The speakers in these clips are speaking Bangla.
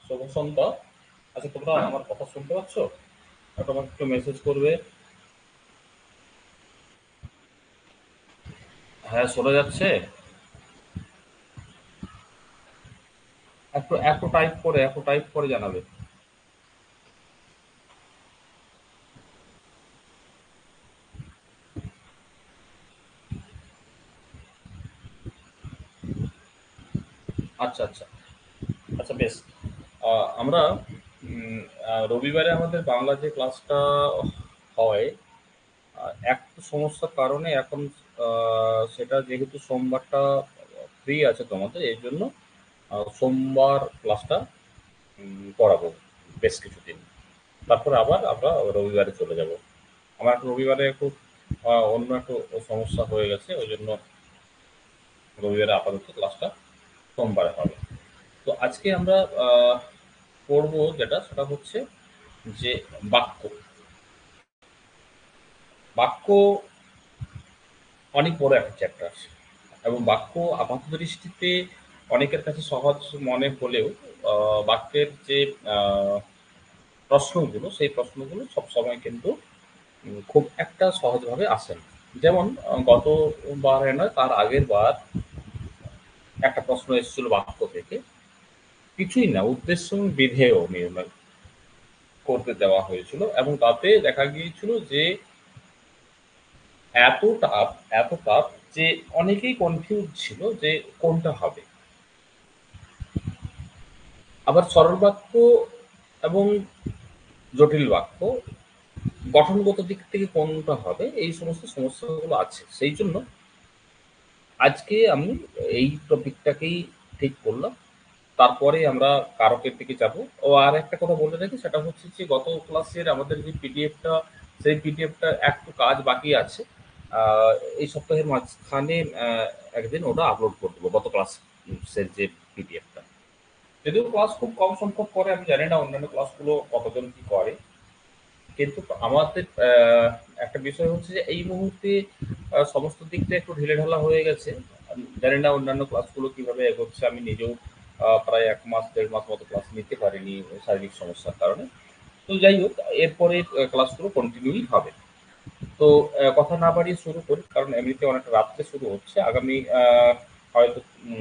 শুভ সন্ধ্যা। আচ্ছা, তোমরা আমার কথা শুনতে পাচ্ছ? একটা আমাকে একটু মেসেজ করবে। হ্যাঁ, শোনা যাচ্ছে। একটু টাইপ করে জানাবে। আচ্ছা, আচ্ছা। আচ্ছা, বেশ। আমরা রবিবারে আমাদের বাংলা যে ক্লাসটা হয়, একটু সমস্যার কারণে এখন সেটা যেহেতু সোমবারটা ফ্রি আছে তোমাদের, এই জন্য সোমবার ক্লাসটা করাবো বেশ কিছুদিন। তারপরে আবার আমরা রবিবারে চলে যাব। আমার একটু রবিবারে একটু অন্য একটু সমস্যা হয়ে গেছে, ওই জন্য রবিবারে আপাতত ক্লাসটা সোমবারে হবে। তো আজকে আমরা আহ, পড়বো যেটা, সেটা হচ্ছে যে বাক্য। বাক্য অনেক বড় একটা চ্যাপ্টার, এবং বাক্য আপাত দৃষ্টিতে অনেকের কাছে সহজ মনে হলেও বাক্যের যে আহ, প্রশ্নগুলো, সেই প্রশ্নগুলো সবসময় কিন্তু খুব একটা সহজভাবে আসে না। যেমন গতবারে নয়, তার আগের বার একটা প্রশ্ন এসেছিল বাক্য থেকে, কিছুই না, উদ্দেশ্য এবং বিধেয় নির্ণয় করতে দেওয়া হয়েছিল, এবং তাতে দেখা গিয়েছিল যে এত টাফ, এত টাফ, যে অনেকেই কনফিউজ ছিল যে কোনটা হবে। আবার সরল বাক্য এবং জটিল বাক্য, গঠনগত দিক থেকে কোনটা হবে, এই সমস্ত সমস্যাগুলো আছে। সেই জন্য আজকে আমি এই টপিকটাকেই ঠিক করলাম। তারপরে আমরা কারকের দিকে যাব। ও আর একটা কথা বলে রাখি, সেটা হচ্ছে যে গত ক্লাসের আমাদের যে পিডিএফটা, সেই পিডিএফটা একটু কাজ বাকি আছে। আহ, এই সপ্তাহের মাঝখানে একদিন ওটা আপলোড করে দেবো, গত ক্লাসের যে পিডিএফটা। যদিও ক্লাস খুব কম সংখ্যক করে, আমি জানি না অন্যান্য ক্লাসগুলো কতজন কি করে, কিন্তু আমাদের একটা বিষয় হচ্ছে যে এই মুহূর্তে সমস্ত দিকটা একটু ঢিলেঢালা হয়ে গেছে। আমি জানি না অন্যান্য ক্লাসগুলো কিভাবে এগোচ্ছে, আমি নিজেও প্রায় 1 মাস 1.5 মাস মতো ক্লাস নিতে পারিনি শারীরিক সমস্যার কারণে। তো যাই হোক, এরপরে ক্লাসগুলো কন্টিনিউই হবে। তো কথা না বাড়িয়ে শুরু করি, কারণ এমনিতে অনেকটা রাত্রে শুরু হচ্ছে। আগামী হয়তো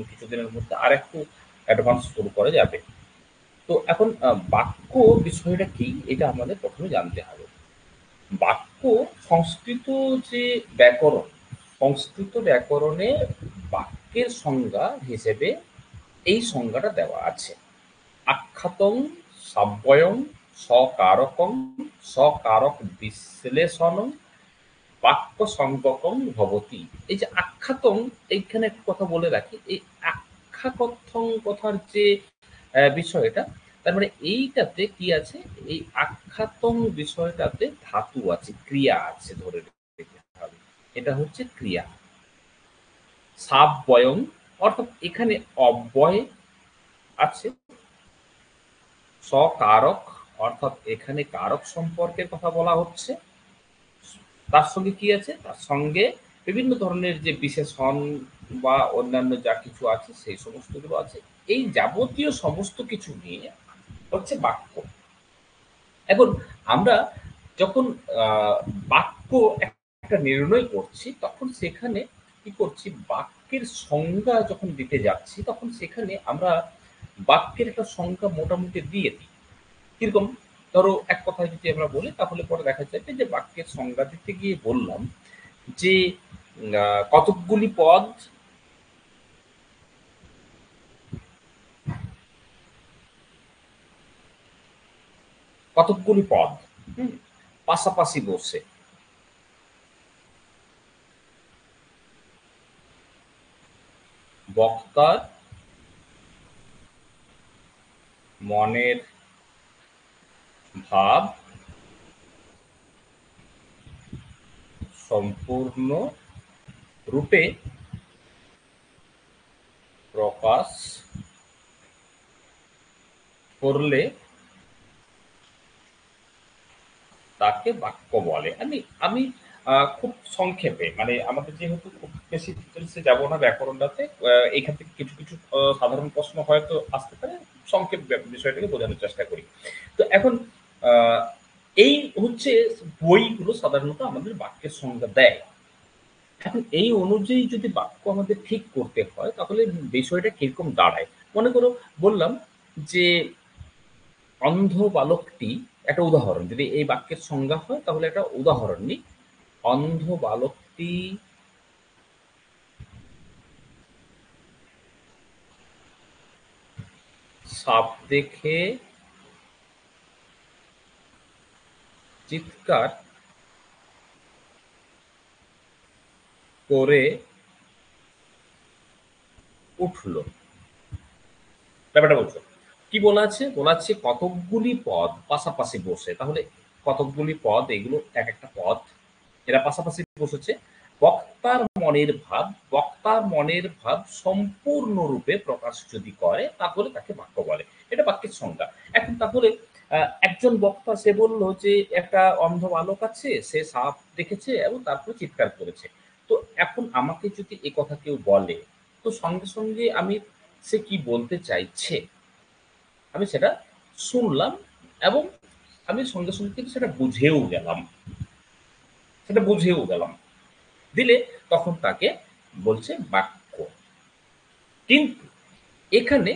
কিছুদিনের মধ্যে আর একটু অ্যাডভান্স শুরু করা যাবে। তো এখন বাক্য বিষয়টা কি, এটা আমাদের প্রথমে জানতে হবে। বাক্য সংস্কৃত যে ব্যাকরণ, সংস্কৃত ব্যাকরণে বাক্যের সংজ্ঞা হিসেবে এই সংজ্ঞাটা দেওয়া আছে: আখ্যাতং, সাব্যয়ং, সকারকং, সকারক বিশ্লেষণং, বাক্য সংজ্ঞকং ভবতি। এই যে আখ্যাতং, এইখানে একটা কথা বলে রাখি, এই আখ্যাকথং কথার যে বিষয়টা, তার মানে এইটাতে কি আছে, এই আখ্যাতং বিষয়টাতে ধাতু আছে, ক্রিয়া আছে, ধরে রেখে হবে। এটা হচ্ছে ক্রিয়া। সাববয়ং, অর্থাৎ এখানে অব্যয় আছে। সকারক, অর্থাৎ এখানে কারক সম্পর্কের কথা বলা হচ্ছে। তার সঙ্গে কি আছে, তার সঙ্গে বিভিন্ন ধরনের যে বিশেষণ বা অন্যান্য যা কিছু আছে, সেই সমস্তগুলো আছে। এই যাবতীয় সমস্ত কিছু নিয়ে হচ্ছে বাক্য। এখন আমরা যখন আহ, বাক্য একটা নির্ণয় করছি, তখন সেখানে কি করছি, বাক্যের সংজ্ঞা যখন দিতে যাচ্ছি, তখন সেখানে আমরা বাক্যের একটা সংজ্ঞা মোটামুটি দিয়ে দিই। কিরকম? ধরো, এক কথায় যদি আমরা বলি, তাহলে পরে দেখা যাবে যে বাক্যের সংজ্ঞা দিতে গিয়ে বললাম যে কতকগুলি পদ, কতকগুলি পদ হুম, পাশাপাশি বসে বক্তার মনের ভাব সম্পূর্ণ রূপে প্রকাশ করলে তাকে বাক্য বলে। আমি আমি খুব সংক্ষেপে, মানে আমাদের যেহেতু খুব বেশি ডিটেলসে যাব না ব্যাকরণটাতে, এখান থেকে কিছু কিছু সাধারণ প্রশ্ন হয়তো আসতে পারে, সংক্ষেপ বিষয়টাকে বোঝানোর চেষ্টা করি। তো এখন এই হচ্ছে বইগুলো সাধারণত আমাদের বাক্যের সংজ্ঞা দেয়। এখন এই অনুযায়ী যদি বাক্য আমাদের ঠিক করতে হয় তাহলে বিষয়টা কিরকম দাঁড়ায়? মনে করো বললাম যে অন্ধ বালকটি, একটা উদাহরণ যদি এই বাক্যের সংজ্ঞা হয় তাহলে একটা উদাহরণ নিই। অন্ধ বালকটি সাপ দেখে চিৎকার করে উঠল। ব্যাপারটা বলছো কি বলা আছে? বলা আছে কতকগুলি পদ পাশাপাশি বসে। তাহলে কতকগুলি পদ, এগুলো এক একটা পদ, এরা পাশাপাশি বসেছে। বক্তার মনের ভাব সম্পূর্ণরূপে প্রকাশ যদি করে তাহলে তাকে বাক্য বলে। এটা বাক্যের সংজ্ঞা। এখন তাহলে একজন বক্তা সে বলল যে একটা অন্ধ বালক আছে, সে সাপ দেখেছে এবং তারপরে চিৎকার করেছে। তো এখন আমাকে যদি এ কথা কেউ বলে, তো সঙ্গে সঙ্গে আমি সে কি বলতে চাইছে আমি সেটা শুনলাম এবং আমি সঙ্গে সঙ্গে কিন্তু সেটা বুঝেও গেলাম দিলে তখন তাকে বলছে বাক্য। কিন্তু এখানে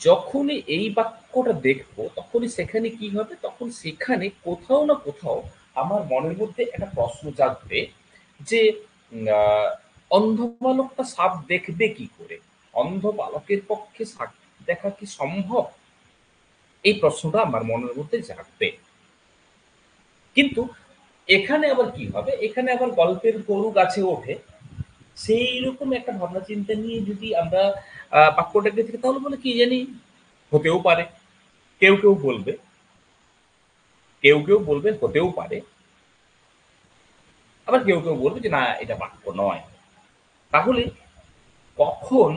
যখনই এই বাক্যটা দেখবো তখনই সেখানে কি হবে, তখন সেখানে কোথাও না কোথাও আমার মনের মধ্যে একটা প্রশ্ন জাগবে যে আহ, অন্ধ বালকটা সাপ দেখবে কি করে? অন্ধ বালকের পক্ষে সাপ দেখা কি সম্ভব? এই প্রশ্নটা আমার মনের মধ্যে জাগবে। কিন্তু এখানে আবার কি হবে, এখানে আবার গল্পের গরু গাছে ওঠে, সেই রকম একটা ভাবনা চিন্তা নিয়ে যদি আমরা বাক্যটাকে দেখি তাহলে বলে কি জানি হতেও পারে। কেউ কেউ বলবে কেউ কেউ বলবে হতেও পারে, আবার কেউ কেউ বলবে যে না এটা বাক্য নয়। তাহলে কখন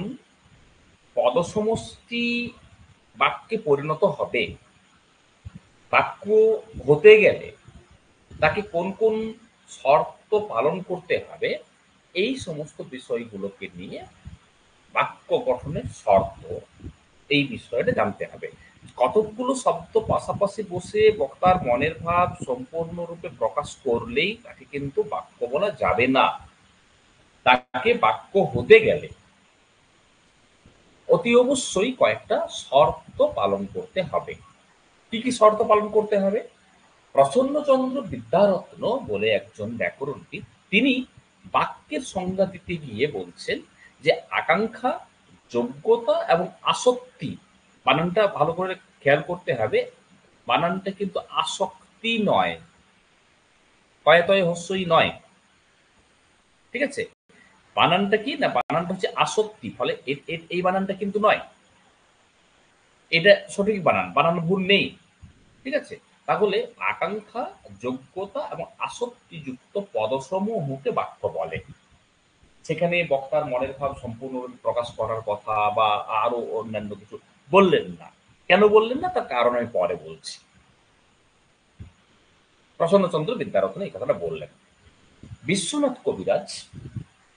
পদসমষ্টি বাক্যে পরিণত হবে, বাক্য হতে গেলে তাকে কোন কোন শর্ত পালন করতে হবে, এই সমস্ত বিষয়গুলোকে নিয়ে বাক্য গঠনের শর্ত, এই বিষয়টা জানতে হবে। কতকগুলো শব্দ পাশাপাশি বসে বক্তার মনের ভাব সম্পূর্ণরূপে প্রকাশ করলেই তাকে কিন্তু বাক্য বলা যাবে না। তাকে বাক্য হতে গেলে অতি অবশ্যই কয়েকটা শর্ত পালন করতে হবে। কি কি শর্ত পালন করতে হবে? প্রসন্নচন্দ্র বিদ্যারত্ন বলে একজন ব্যাকরণবিদ, তিনি বাক্যের সংজ্ঞা দিতে গিয়ে বলছেন যে আকাঙ্ক্ষা, যোগ্যতা এবং আসক্তি, বানানটা ভালো করে খেয়াল করতে হবে। বানানটা কিন্তু আসক্তি নয়, তয়ে তয়ে হস্যই নয়। ঠিক আছে? বানানটা কি না, বানানটা হচ্ছে আসক্তি, ফলে এই বানানটা কিন্তু নয়, এটা সঠিক বানান, বানান ভুল নেই। ঠিক আছে? তাহলে আকাঙ্ক্ষা, যোগ্যতা এবং আসক্তিযুক্ত পদসমূহকে বাক্য বলে। সেখানে বক্তার মনের ভাব সম্পূর্ণরূপে প্রকাশ করার কথা বা আরো অন্যান্য কিছু বললেন না। কেন বললেন না তার কারণ আমি পরে বলছি। প্রসন্নচন্দ্র বিদ্যারত্ন এই কথাটা বললেন। বিশ্বনাথ কবিরাজ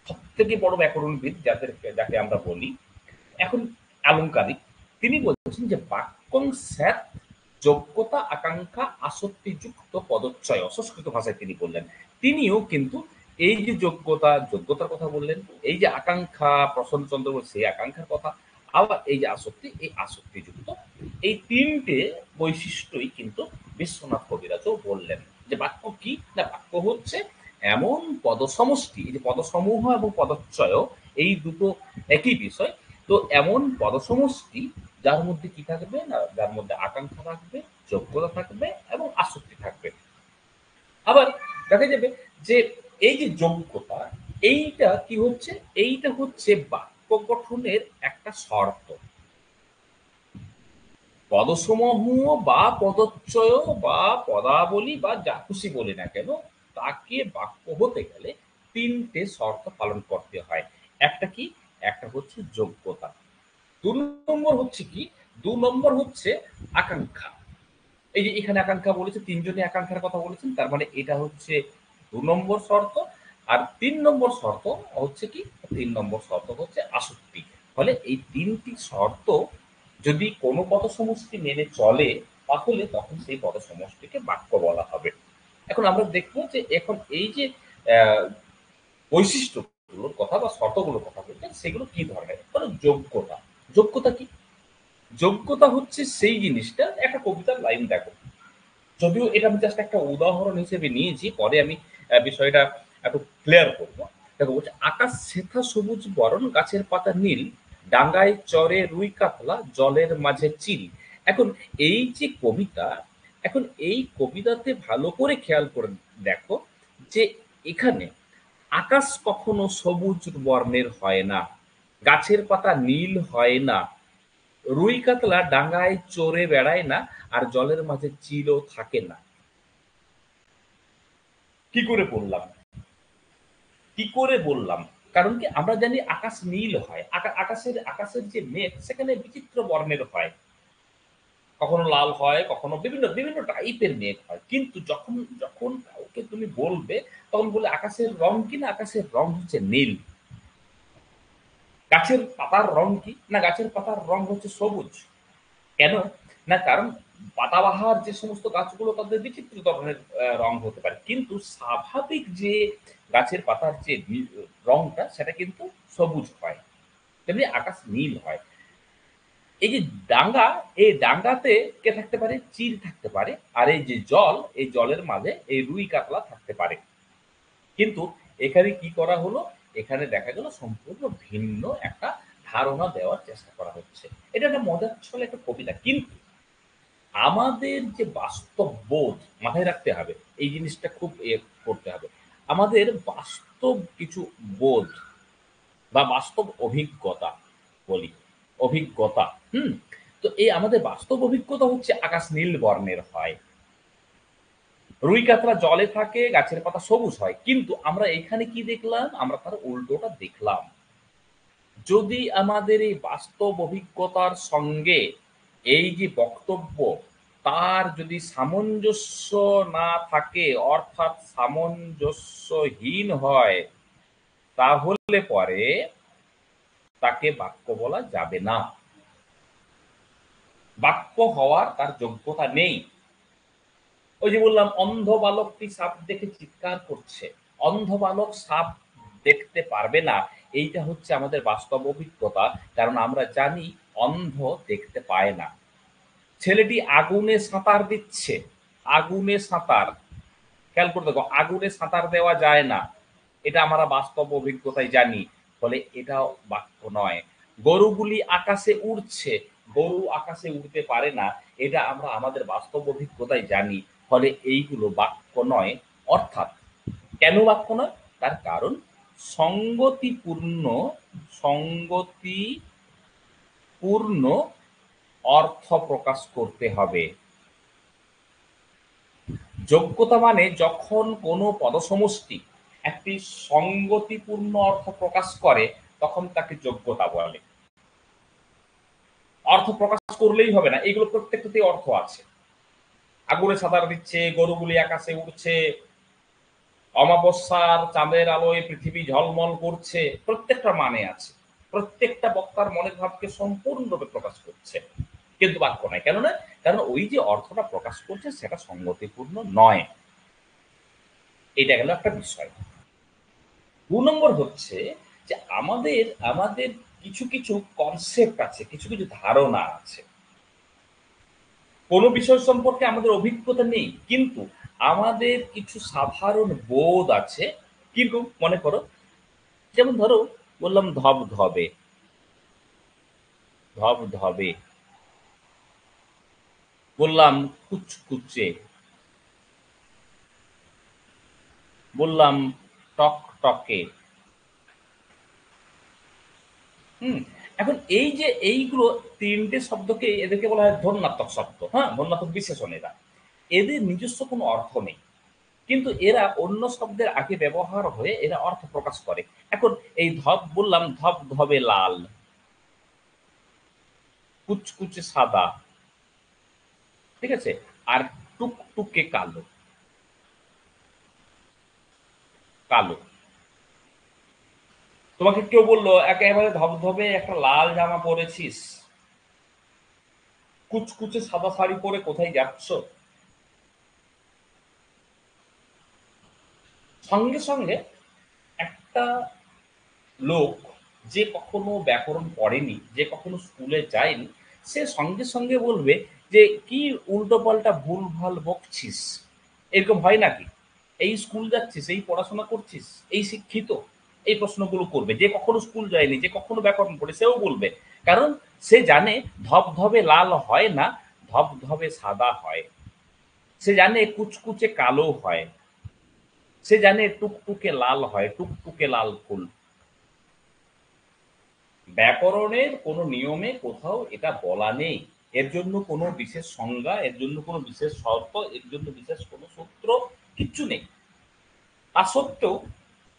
সবথেকে বড় ব্যাকরণবিদ যাকে আমরা বলি, এখন আলংকারিক, তিনি বলছেন যে বাক্যং স্যাত যোগ্যতা আকাঙ্ক্ষা আসক্তিযুক্ত পদচ্চয়, সংস্কৃত ভাষায় তিনি বললেন। তিনিও কিন্তু এই যে যোগ্যতার কথা বললেন, এই যে আকাঙ্ক্ষা প্রসন্নচন্দ্র বলছে সেই আকাঙ্ক্ষার কথা, আবার এই যে আসক্তি, এই আসক্তিযুক্ত, এই তিনটে বৈশিষ্ট্যই কিন্তু বিশ্বনাথ কবিরাজও বললেন। যে বাক্য কি না, বাক্য হচ্ছে এমন পদসমষ্টি, এই যে পদসমূহ এবং পদচ্চয় এই দুটো একই বিষয়। তো এমন পদসমষ্টি যার মধ্যে কি থাকবে না, যার মধ্যে আকাঙ্ক্ষা থাকবে, যোগ্যতা থাকবে এবং আসক্তি থাকবে। আবার দেখা যাবে যে এই যে যোগ্যতা, এইটা কি হচ্ছে, এইটা হচ্ছে বাক্য গঠনের একটা শর্ত। পদসমূহ বা পদচ্চয় বা পদাবলী বা যা খুশি বলি না কেন, তাকে বাক্য হতে গেলে তিনটে শর্ত পালন করতে হয়। একটা কি, একটা হচ্ছে যোগ্যতা। দু নম্বর হচ্ছে কি, দু নম্বর হচ্ছে আকাঙ্ক্ষা। এই যে এখানে আকাঙ্ক্ষা বলেছে, তিনজনই আকাঙ্ক্ষার কথা বলেছেন, তার মানে এটা হচ্ছে দু নম্বর শর্ত। আর তিন নম্বর শর্ত হচ্ছে কি, তিন নম্বর শর্ত হচ্ছে আসক্তি। ফলে এই তিনটি শর্ত যদি কোনো পদসমষ্টি মেনে চলে তাহলে তখন সেই পদসমষ্টিকে বাক্য বলা হবে। এখন আমরা দেখব যে এখন এই যে আহ, বৈশিষ্ট্যগুলোর কথা বা শর্তগুলোর কথা বলছেন সেগুলো কি ধরনের, মানে যোগ্যতা। যোগ্যতা কি? যোগ্যতা হচ্ছে সেই জিনিসটা, একটা কবিতার লাইন দেখো, যদিও এটা আমি জাস্ট একটা উদাহরণ হিসেবে নিয়েছি, পরে আমি বিষয়টা একটু ক্লিয়ার করবো। দেখো বলছে, আকাশ শেথা সবুজ বরণ, গাছের পাতা নীল, ডাঙ্গায় চরে রুই কাতলা, জলের মাঝে চিল। এখন এই যে কবিতা, এখন এই কবিতাতে ভালো করে খেয়াল করে দেখো যে এখানে আকাশ কখনো সবুজ বর্ণের হয় না, গাছের পাতা নীল হয় না, রুই কাতলা ডাঙায় চড়ে বেড়ায় না, আর জলের মাঝে চিলও থাকে না। কি করে বললাম? কি করে বললাম? কারণ কি, আমরা জানি আকাশ নীল হয়, আকাশের আকাশের যে মেঘ সেখানে বিচিত্র বর্ণের হয়, কখনো লাল হয়, কখনো বিভিন্ন বিভিন্ন টাইপের মেঘ হয়। কিন্তু যখন যখন কাউকে তুমি বলবে, তখন বলে আকাশের রং কি, না আকাশের রং হচ্ছে নীল। গাছের পাতার রং কি, না গাছের পাতার রং হচ্ছে সবুজ। কেন? না কারণ পাতাবাহার যে সমস্ত গাছগুলো তাদের বিচিত্র ধরনের রং হতে পারে, কিন্তু স্বাভাবিক যে গাছের পাতার যে রংটা সেটা কিন্তু সবুজ হয়। তেমনি আকাশ নীল হয়। এই যে ডাঙ্গা, এই ডাঙ্গাতে কে থাকতে পারে? চিল থাকতে পারে। আর এই যে জল, এই জলের মাঝে এই রুই কাতলা থাকতে পারে। কিন্তু এখানে কি করা হলো? এখানে দেখা গেল সম্পূর্ণ ভিন্ন একটা ধারণা দেওয়ার চেষ্টা করা হচ্ছে। এটা একটা মজার ছলে একটা কবিতা, কিন্তু আমাদের যে বাস্তব বোধ মাথায় রাখতে হবে, এই জিনিসটা খুব করতে হবে। আমাদের বাস্তব কিছু বোধ বা বাস্তব অভিজ্ঞতা বলি, অভিজ্ঞতা। হুম। তো এই আমাদের বাস্তব অভিজ্ঞতা হচ্ছে আকাশ নীল বর্ণের হয়, রুই কাতলা জলে থাকে, গাছের পাতা সবুজ হয়। কিন্তু আমরা এখানে কি দেখলাম? আমরা তার উল্টোটা দেখলাম। যদি আমাদের এই বাস্তব অভিজ্ঞতার সঙ্গে এই যে বক্তব্য, তার যদি সামঞ্জস্য না থাকে, অর্থাৎ সামঞ্জস্যহীন হয়, তাহলে পরে তাকে বাক্য বলা যাবে না। বাক্য হওয়ার তার যোগ্যতা নেই। ওই যে বললাম, অন্ধ বালকটি সাপ দেখে চিৎকার করছে, অন্ধ বালক সাপ দেখতে পারবে না, এইটা হচ্ছে আমাদের বাস্তব অভিজ্ঞতা। কারণ আমরা জানি অন্ধ দেখতে পায় না। ছেলেটি আগুনে সাঁতার দিচ্ছে, আগুনে সাঁতার, খেয়াল করে দেখো, আগুনে সাঁতার দেওয়া যায় না, এটা আমরা বাস্তব অভিজ্ঞতায় জানি। ফলে এটাও বাক্য নয়। গরুগুলি আকাশে উড়ছে, গরু আকাশে উড়তে পারে না, এটা আমরা আমাদের বাস্তব অভিজ্ঞতায় জানি। ফলে এইগুলো বাক্য নয়। অর্থাৎ কেন বাক্য নয়? তার কারণ সঙ্গতিপূর্ণ, সঙ্গতিপূর্ণ অর্থ প্রকাশ করতে হবে। যোগ্যতা মানে যখন কোনো পদসমষ্টি একটি সঙ্গতিপূর্ণ অর্থ প্রকাশ করে, তখন তাকে যোগ্যতা বলে। অর্থ প্রকাশ করলেই হবে না, এগুলো প্রত্যেকটাতেই অর্থ আছে। আগুনে সাঁতার দিচ্ছে, গরুগুলি আকাশে উড়ছে, অমাবস্যার চাঁদের আলোয় পৃথিবী ঝলমল করছে, প্রত্যেকটা মানে আছে। প্রত্যেকটা বক্তার মনের ভাবকে সম্পূর্ণরূপে প্রকাশ করছে। কিন্তু বাক্য নয়। কেন নয়? কারণ ওই যে অর্থটা প্রকাশ করছে সেটা সঙ্গতিপূর্ণ নয়। এটা গেল একটা বিষয়। ২ নম্বর হচ্ছে যে আমাদের আমাদের কিছু কিছু কনসেপ্ট আছে, কিছু কিছু ধারণা আছে। কোনো বিষয় সম্পর্কে আমাদের অভিজ্ঞতা নেই, কিন্তু আমাদের কিছু সাধারণ বোধ আছে। কিরকম? মনে করো, যেমন ধরো বললাম ধবধবে, ধবধবে, বললাম কুচকুচে, বললাম টকটকে। হুম। এখন এই যে এইগুলো ৩ টে শব্দকে এদেরকে বলা হয় ধ্বন্যাত্মক শব্দ, হ্যাঁ? ধ্বন্যাত্মক বিশেষণ এরা। এদের নিজস্ব কোনো অর্থ নেই। কিন্তু এরা অন্য শব্দের আগে ব্যবহার হয়ে এরা অর্থ প্রকাশ করে। এখন এই ধব বললাম, ধবধবে লাল, কুচকুচে সাদা, ঠিক আছে? আর টুকটুকে কালো, কালো। তোমাকে কেউ বলল একেবারে ধবধবে একটা লাল জামা পরেছিস, কুচকুচে সাদা শাড়ি পরে কোথায় যাচ্ছ, সঙ্গে সঙ্গে একটা লোক যে কখনো ব্যাকরণ পড়েনি, যে কখনো স্কুলে যায়নি, সে সঙ্গে সঙ্গে বলবে যে কি উল্টোপাল্টা ভুলভাল বকছিস। এরকম হয় নাকি? এই স্কুল যাচ্ছিস, এই পড়াশোনা করছিস, এই শিক্ষিত, এই প্রশ্নগুলো করবে। যে কখনো স্কুল যায়নি, যে কখনো ব্যাকরণ পড়ে, সেও বলবে। কারণ সে জানে ধবধবে লাল হয় না, ধবধবে সাদা হয়। সে জানে কুচকুচে কালো হয়। সে জানে টুকটুকে লাল হয়, টুকটুকে লাল ফুল। ব্যাকরণের কোনো নিয়মে কোথাও এটা বলা নেই। এর জন্য কোনো বিশেষ সংজ্ঞা, এর জন্য কোনো বিশেষ শর্ত, এর জন্য বিশেষ কোনো সূত্র কিচ্ছু নেই। তা সত্ত্বেও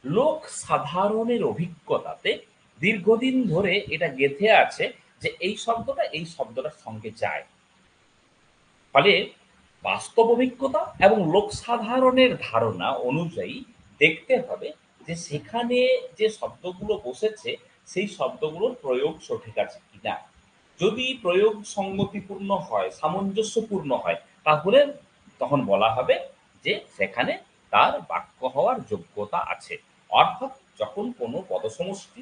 লোক সাধারণের অভিজ্ঞতাতে দীর্ঘদিন ধরে এটা গেঁথে আছে যে এই শব্দটা এই শব্দটার সঙ্গে যায়। ফলে বাস্তব অভিজ্ঞতা এবং লোক সাধারণের ধারণা অনুযায়ী দেখতে হবে যে সেখানে যে শব্দগুলো বসেছে সেই শব্দগুলোর প্রয়োগ সঠিক আছে কিনা। যদি প্রয়োগ সঙ্গতিপূর্ণ হয়, সামঞ্জস্যপূর্ণ হয়, তাহলে তখন বলা হবে যে সেখানে তার বাক্য হওয়ার যোগ্যতা আছে। অর্থাৎ যখন কোনো পদসমষ্টি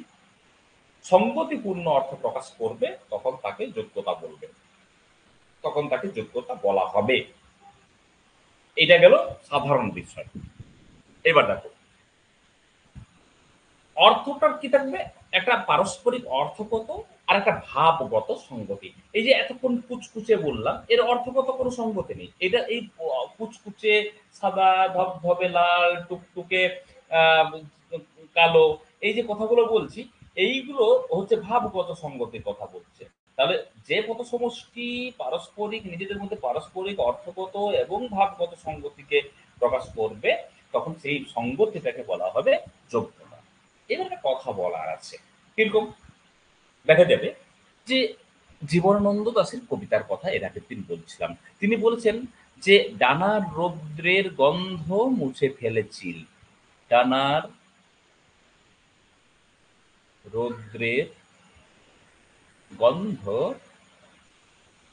সঙ্গতিপূর্ণ অর্থ প্রকাশ করবে তখন তাকে যোগ্যতা বলবে, তখন তাকে যোগ্যতা বলা হবে। এটা গেল সাধারণ বিষয়। এবার দেখো অর্থটার কি থাকবে, একটা পারস্পরিক অর্থগত আর একটা ভাবগত সঙ্গতি। এই যে এতক্ষণ কুচকুচে বললাম, এর অর্থগত কোনো সঙ্গতি নেই। এটা এই কুচকুচে, সাদা, ধবধবে লাল, টুকটুকে আহ কালো, এই যে কথাগুলো বলছি, এইগুলো হচ্ছে ভাবগত সঙ্গতির কথা বলছে। তাহলে যে কত সমষ্টি পারস্পরিক, নিজেদের মধ্যে পারস্পরিক অর্থগত এবং ভাবগত সঙ্গতিকে প্রকাশ করবে, তখন সেই সঙ্গতিটাকে বলা হবে যোগ্যতা। এবার একটা কথা বলার আছে। কিরকম? দেখা যাবে যে জীবনানন্দ দাশের কবিতার কথা এর আগের দিন বলছিলাম। তিনি বলেছেন যে ডানার রৌদ্রের গন্ধ মুছে ফেলে চিল। ডানার রৌদ্রের গন্ধ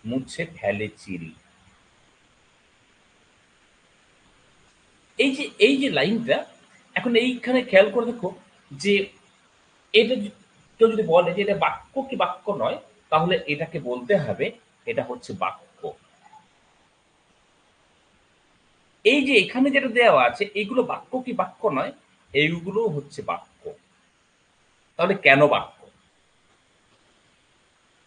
মুছে ফেলে চিল। এই যে লাইনটা, এখন এইখানে খেয়াল করে দেখো যে এটা কেউ যদি বলে যে এটা বাক্য কি বাক্য নয়, তাহলে এটাকে বলতে হবে এটা হচ্ছে বাক্য। এই যে এখানে যেটা দেওয়া আছে এগুলো বাক্য কি বাক্য নয়, এইগুলো হচ্ছে বাক্য। তাহলে কেন বাক্য?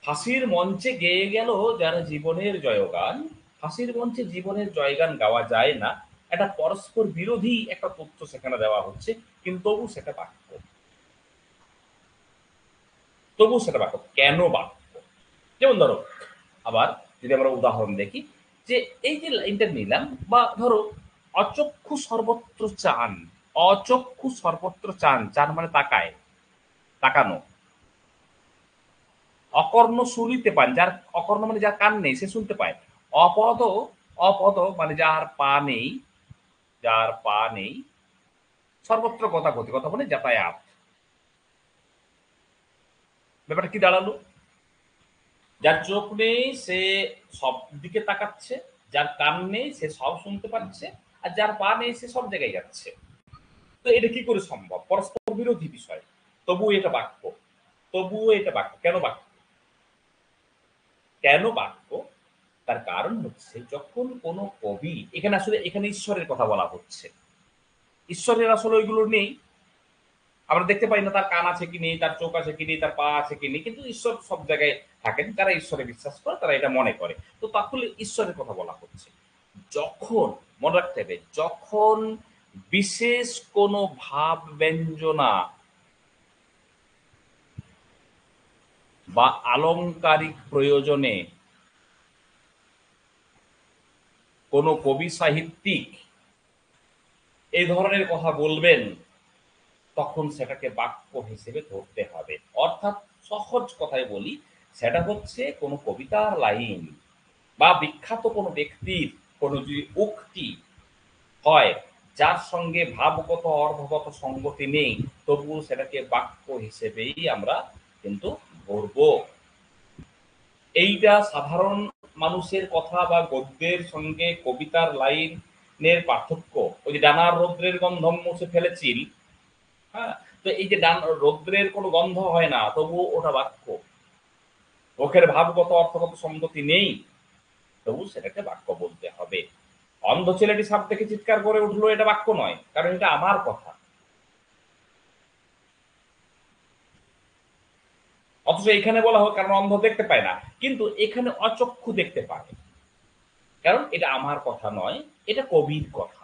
ফাঁসির মঞ্চে গেয়ে গেল যারা জীবনের জয়গান, ফাঁসির মঞ্চে জীবনের জয়গান গাওয়া যায় না, একটা পরস্পর বিরোধী একটা তথ্য সেখানে দেওয়া হচ্ছে, কিন্তু তবু সেটা বাক্য। তবু সেটা বাক্য। কেন বাক্য? যেমন ধরো, আবার যদি আমরা উদাহরণ দেখি, যে এই যে লাইনটা নিলাম, বা ধরো অচক্ষু সর্বত্র চান। অচক্ষু সর্বত্র চান, চান মানে তাকায়, তাকানো। অকর্ণ শুনিতে পান, যার অকর্ণ মানে যার কান নেই সে শুনতে পায়। অপদ, অপদ মানে যার পা নেই, যার পা নেই। সর্বত্র গতাগতি, কথা মানে যাতায়াত। ব্যাপারটা কি দাঁড়ালো? যার চোখ নেই সে সব দিকে তাকাচ্ছে, যার কান নেই সে সব শুনতে পাচ্ছে, আর যার পা নেই সে সব জায়গায় যাচ্ছে। তো এটা কি করে সম্ভব? পরস্পর বিরোধী বিষয়, তবুও এটা বাক্য। তবুও এটা বাক্য। কেন বাক্য? কেন বাক্য? তার কারণ হচ্ছে যখন কোনো কবি, এখানে আসলে এখানে ঈশ্বরের কথা বলা হচ্ছে, ঈশ্বরের আসলে ওইগুলো নেই। আমরা দেখতে পাই না তার কান আছে কি নেই, তার চোখ আছে কি নেই, তার পা আছে কি নেই, কিন্তু ঈশ্বর সব জায়গায় থাকেন। যারা ঈশ্বরে বিশ্বাস করে তারা এটা মনে করে। তো তাহলে ঈশ্বরের কথা বলা হচ্ছে। যখন, মনে রাখতে হবে, যখন বিশেষ কোনো ভাব ব্যঞ্জনা বা আলংকারিক প্রয়োজনে কোনো কবি সাহিত্যিক এই ধরনের কথা বলবেন, তখন সেটাকে বাক্য হিসেবে ধরতে হবে। অর্থাৎ সহজ কথায় বলি, সেটা হচ্ছে কোনো কবিতার লাইন বা বিখ্যাত কোনো ব্যক্তির কোনো যদি উক্তি হয়, যার সঙ্গে ভাবগত অর্থগত সঙ্গতি নেই, তবুও সেটাকে বাক্য হিসেবেই আমরা কিন্তু ধরব। এইটা সাধারণ মানুষের কথা বা গদ্যের সঙ্গে কবিতার লাইনের পার্থক্য। ওই যে ডানার রৌদ্রের গন্ধ মুছে ফেলেছিল, হ্যাঁ, তো এই যে রৌদ্রের কোনো গন্ধ হয় না, তবুও ওটা বাক্য। মুখের ভাবগত অর্থগত সঙ্গতি নেই, তবু সেটাকে বাক্য বলতে হবে। অন্ধ ছেলেটি সাপ দেখে চিৎকার করে উঠলো, এটা বাক্য নয়, কারণ এটা আমার কথা। অথচ এখানে বলা হোক কারণ অন্ধ দেখতে পায় না, কিন্তু এখানে অচক্ষু দেখতে পায়, কারণ এটা আমার কথা নয়, এটা কবির কথা।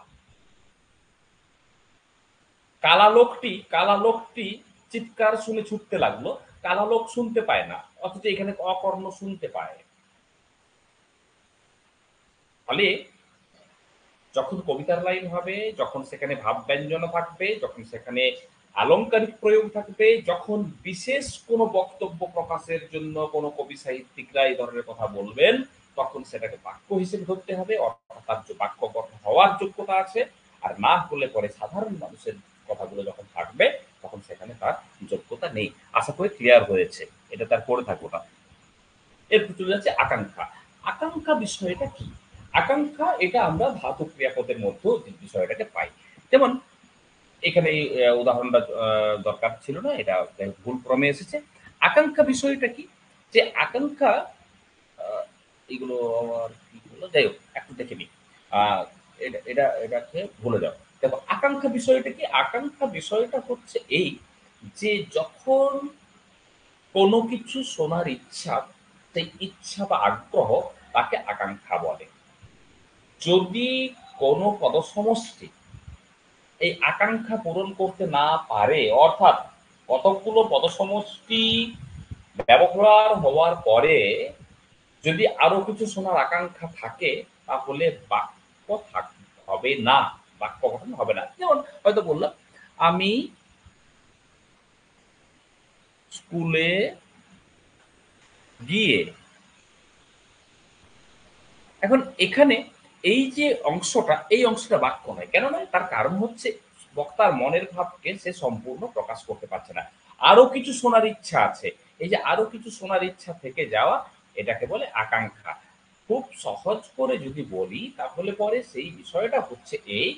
কালা লোকটি চিৎকার শুনে ছুটতে লাগলো। কালা লোক শুনতে পায় না, অথচ এখানে অকর্ণ শুনতে পায়। ফলে যখন কবিতার লাইন হবে, যখন সেখানে ভাব ব্যঞ্জন থাকবে, যখন সেখানে আলংকারিক প্রয়োগ থাকবে, যখন বিশেষ কোনো বক্তব্য প্রকাশের জন্য কোনো কবি সাহিত্যিকরা এই ধরনের কথা বলবেন, তখন সেটাকে বাক্য হিসেবে ধরতে হবে, অর্থাৎ তার যে বাক্যগত হওয়ার যোগ্যতা আছে। আর না হলে পরে সাধারণ মানুষের কথাগুলো যখন থাকবে, তখন সেখানে তার যোগ্যতা নেই। আশা করি ক্লিয়ার হয়েছে, এটা তার পড়ে থাকবো না। এরপর চলে যাচ্ছে আকাঙ্ক্ষা। আকাঙ্ক্ষা বিষয়টা কি? আকাঙ্ক্ষা এটা আমরা ধাতু ক্রিয়াপদের মধ্যেও বিষয়টাকে পাই। যেমন এখানে এই উদাহরণটা দরকার ছিল না, এটা ভুল ক্রমে এসেছে। আকাঙ্ক্ষা বিষয়টা কি? যে আকাঙ্ক্ষা, এগুলো আমার কি হলো, যাই হোক একটু দেখে নিই। আহ, এটাকে ভুলে যাও। দেখো আকাঙ্ক্ষা বিষয়টা কি? আকাঙ্ক্ষা বিষয়টা হচ্ছে এই, যে যখন কোনো কিছু শোনার ইচ্ছা, সেই ইচ্ছা বা আগ্রহ, তাকে আকাঙ্ক্ষা বলে। যদি কোনো পদসমষ্টি এই আকাঙ্ক্ষা পূরণ করতে না পারে, অর্থাৎ কতকগুলো পদসমষ্টি ব্যবহার হওয়ার পরে যদি আরো কিছু শোনার আকাঙ্ক্ষা থাকে, তাহলে বাক্য হবে না, বাক্য গঠন হবে না। যেমন হয়তো বললাম, আমি স্কুলে গিয়ে, এখন এখানে এই যে অংশটা, এই অংশটা বাক্য নয়। কেন নয়? তার কারণ হচ্ছে বক্তার মনের ভাবকে সে সম্পূর্ণ প্রকাশ করতে পারছে না, আরো কিছু শোনার ইচ্ছা আছে। এই যে আরো কিছু শোনার ইচ্ছা থেকে যাওয়া, এটাকে বলে আকাঙ্ক্ষা। খুব সহজ করে যদি বলি, তাহলে পরে সেই বিষয়টা হচ্ছে এই,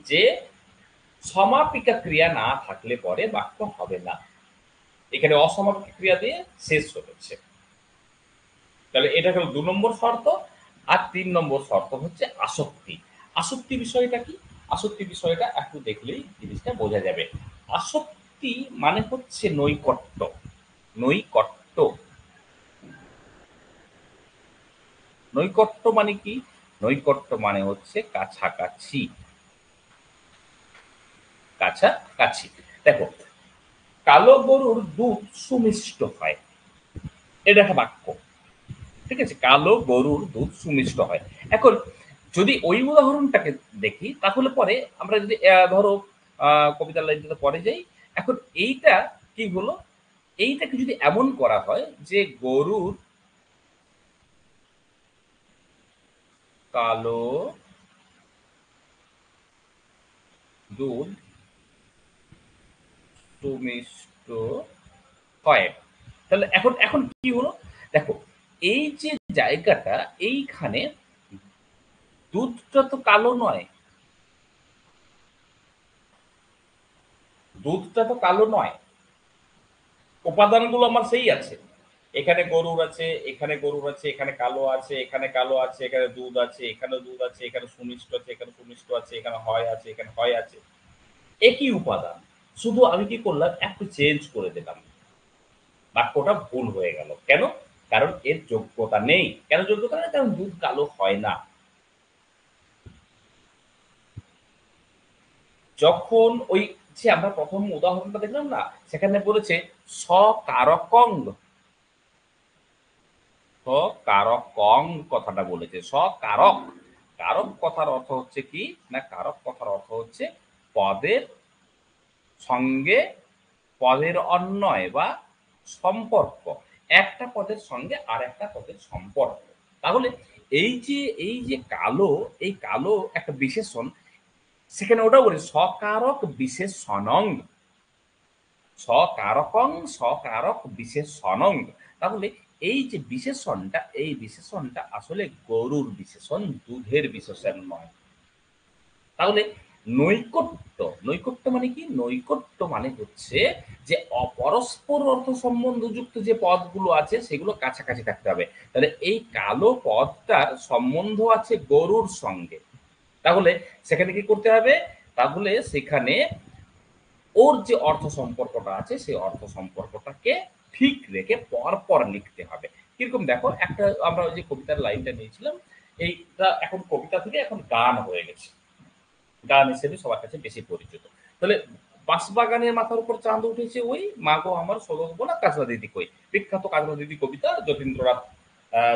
যে সমাপিকা ক্রিয়া না থাকলে পরে বাক্য হবে না। এখানে অসমাপিকা ক্রিয়া দিয়ে শেষ হয়েছে। তাহলে এটা হলো ২ নম্বর শর্ত। আর ৩ নম্বর শর্ত হচ্ছে আসক্তি। আসক্তি বিষয়টা কি? আসক্তি বিষয়টা একটু দেখলেই জিনিসটা বোঝা যাবে। আসক্তি মানে হচ্ছে নৈকট্য। নৈকট্য, নৈকট্য মানে কি? নৈকট্য মানে হচ্ছে কাছাকাছি, কাছাকাছি। দেখো, কালো গরুর দুধ সুমিষ্ট হয়, এটা একটা বাক্য। ঠিক আছে, কালো গরুর দুধ সুমিষ্ট হয়। এখন যদি ওই উদাহরণটাকে দেখি, তাহলে পরে আমরা যদি ধরো কবিতার লাইনটাতে পরে যাই। এখন এইটা কি হলো, এইটাকে যদি এমন করা হয় যে গরুর কালো দুধ সুমিষ্ট হয়, তাহলে এখন এখন কি হলো, দেখো এই যে জায়গাটা, এইখানে দুধটা তো কালো নয়, দুধটা তো কালো নয়, উপাদানগুলো আমার সেই আছে। এখানে গরুর আছে, এখানে গরুর আছে, এখানে কালো আছে, এখানে কালো আছে, এখানে দুধ আছে, এখানে দুধ আছে, এখানে সুমিষ্ট আছে, এখানে সুমিষ্ট আছে, এখানে হয় আছে, এখানে হয় আছে। একই উপাদান, শুধু আমি কি করলাম, একটু চেঞ্জ করে দিলাম। বাক্যটা ভুল হয়ে গেল কেন? কারণ এর যোগ্যতা নেই। কেন যোগ্যতা নেই? কারণ দুধ কালো হয় না। যখন ওই যে আমরা প্রথম উদাহরণটা দেখলাম না, সেখানে বলেছে সকারকং, সকারকং কথাটা বলেছে, সকারক। কারক কথার অর্থ হচ্ছে কি না, কারক কথার অর্থ হচ্ছে পদের সঙ্গে পদের অন্বয় বা সম্পর্ক, একটা পদের সঙ্গে আর একটা পদের সম্পর্ক। তাহলে এই যে কালো, এই কালো একটা বিশেষণ, সেখানে ওটা বলি সকারক বিশেষণং, সকারকং সকারক বিশেষণং। তাহলে এই যে বিশেষণটা, এই বিশেষণটা আসলে গরুর বিশেষণ, দুধের বিশেষণ নয়। তাহলে নৈকট্য, নৈকট্য মানে কি? নৈকট্য মানে হচ্ছে যে পরস্পর অর্থ সম্বন্ধযুক্ত যে পদগুলো আছে সেগুলো কাছাকাছি থাকতে হবে। তাহলে এই কালো পদটার সম্বন্ধ আছে গরুর সঙ্গে। তাহলে সেখানে কি করতে হবে? তাহলে সেখানে ওর যে অর্থ সম্পর্কটা আছে সেই অর্থ সম্পর্কটাকে ঠিক রেখে পরপর লিখতে হবে। কিরকম দেখো, একটা আমরা ওই যে কবিতার লাইনটা নিয়েছিলাম, এইটা এখন কবিতা থেকে এখন গান হয়ে গেছে, গান হিসেবে সবার কাছে বেশি পরিচিত। তাহলে বাঁশবাগানের মাথার উপর চাঁদ উঠেছে ওই, মাগো আমার শোলক বোনা কাজলা দিদি কই, বিখ্যাত কাজলা দিদি কবিতা, যতীন্দ্রনাথ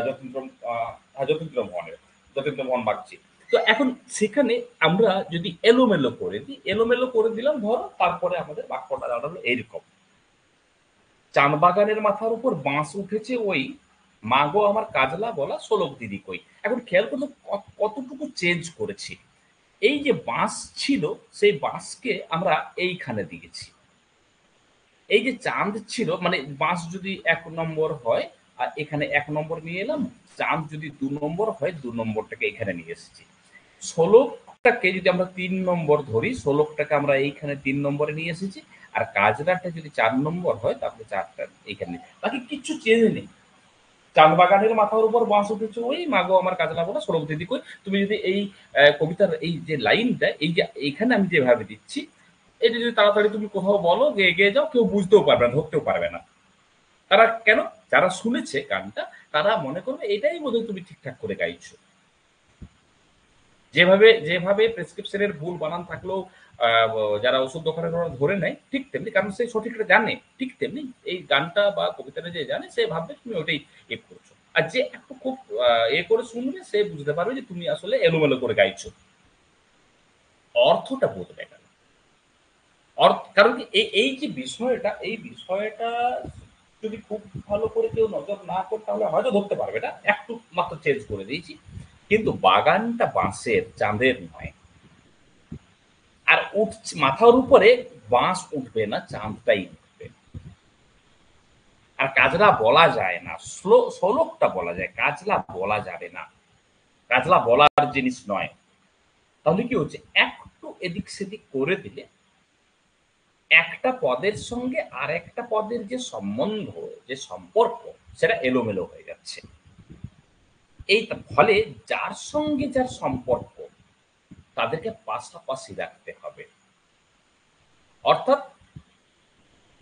যতীন্দ্র যতীন্দ্র মোহনের, যতীন্দ্র মোহন বাগচি। তো এখন সেখানে আমরা যদি এলোমেলো করে দিই, এলোমেলো করে দিলাম ধরো, তারপরে আমাদের বাক্যটা দাঁড়ালো এইরকম: চাঁদ বাগানের মাথার উপর বাঁশ উঠেছে ওই, মাগো আমার কাজলা বলা শোলক দিদি কই। এখন খেয়াল করলে কতটুকু চেঞ্জ করেছি। এই যে বাঁশ ছিল, সেই বাঁশকে আমরা এইখানে দিয়েছি। এই যে চাঁদ ছিল, মানে বাঁশ যদি ১ নম্বর হয় আর এখানে ১ নম্বর নিয়ে এলাম, চাঁদ যদি ২ নম্বর হয় ২ নম্বরটাকে এখানে নিয়ে এসেছি। শোলকটাকে যদি আমরা ৩ নম্বর ধরি, শোলকটাকে আমরা এইখানে ৩ নম্বরে নিয়ে এসেছি। আর কাজরাটা যদি ৪ নম্বর হয় তাহলে ৪টা এইখানে। বাকি কিচ্ছু চেঞ্জ নেই। চাঁদ বাগানের মাথার উপর বাঁশ উঠেছে ওই, মাগো আমার কাজলা বলা সৌরভ দিদি কই। তুমি যদি এই কবিতার এই যে লাইনটা, এই যে এইখানে আমি যেভাবে দিচ্ছি, এটা যদি তাড়াতাড়ি তুমি কোথাও বলো যে এগিয়ে যাও, কেউ বুঝতেও পারবে না, ধরতেও পারবে না। তারা কেন? যারা শুনেছে গানটা তারা মনে করবে এটাই বোধহয় তুমি ঠিকঠাক করে গাইছো। যেভাবে যেভাবে প্রেসক্রিপশনের ভুল বানান থাকলেও যারা ওষুধ দোকানের ওরা ধরে নেয়, ঠিক তেমনি, কারণ সে সঠিকটা জানে, ঠিক তেমনি এই গানটা বা কবিতাটা যে জানে সে ভাববে তুমি ওটাই এ করছো। আর যে একটু খুব এ করে শুনবে সে বুঝতে পারবে যে তুমি আসলে এলোমেলো করে গাইছো, অর্থটা বদলে গেল। কারণ কি এই এই যে বিষয়টা, এই বিষয়টা যদি খুব ভালো করে কেউ নজর না করে তাহলে হয়তো ধরতে পারবে না, একটু মাত্র চেঞ্জ করে দিয়েছি। কিন্তু বাগানটা বাঁশের, চাঁদের নয়। আর উঠছে মাথার উপরে বাঁশ উঠবে না, চাঁদটাই উঠবে। আর কাজলা বলা যায় না, শোলকটা বলা যায়, কাজলা বলা যাবে না, কাজলা বলার জিনিস নয়। তাহলে কি হচ্ছে, একটু এদিক সেদিক করে দিলে একটা পদের সঙ্গে আর একটা পদের যে সম্বন্ধ, যে সম্পর্ক, সেটা এলোমেলো হয়ে যাচ্ছে। এই ফলে যার সঙ্গে যার সম্পর্ক তাদেরকে পাশাপাশি রাখতে হবে। অর্থাৎ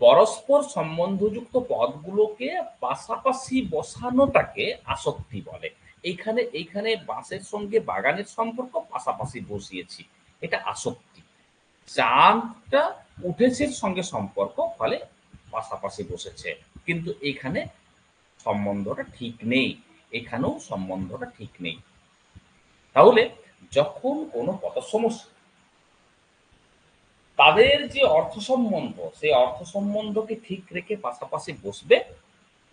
পরস্পর সম্বন্ধযুক্ত পদগুলোকে পাশাপাশি বসানোটাকে আসক্তি বলে। এইখানে এইখানে বাঁশের সঙ্গে বাগানের সম্পর্ক পাশাপাশি বসিয়েছি, এটা আসক্তি। চাঁদটা উঠেছে সঙ্গে সম্পর্ক, ফলে পাশাপাশি বসেছে, কিন্তু এখানে সম্বন্ধটা ঠিক নেই, এখানেও সম্বন্ধটা ঠিক নেই। তাহলে যখন কোনো পদসমষ্টি তাদের যে অর্থ সম্বন্ধ, সেই অর্থ সম্বন্ধকে ঠিক রেখে পাশাপাশি বসবে,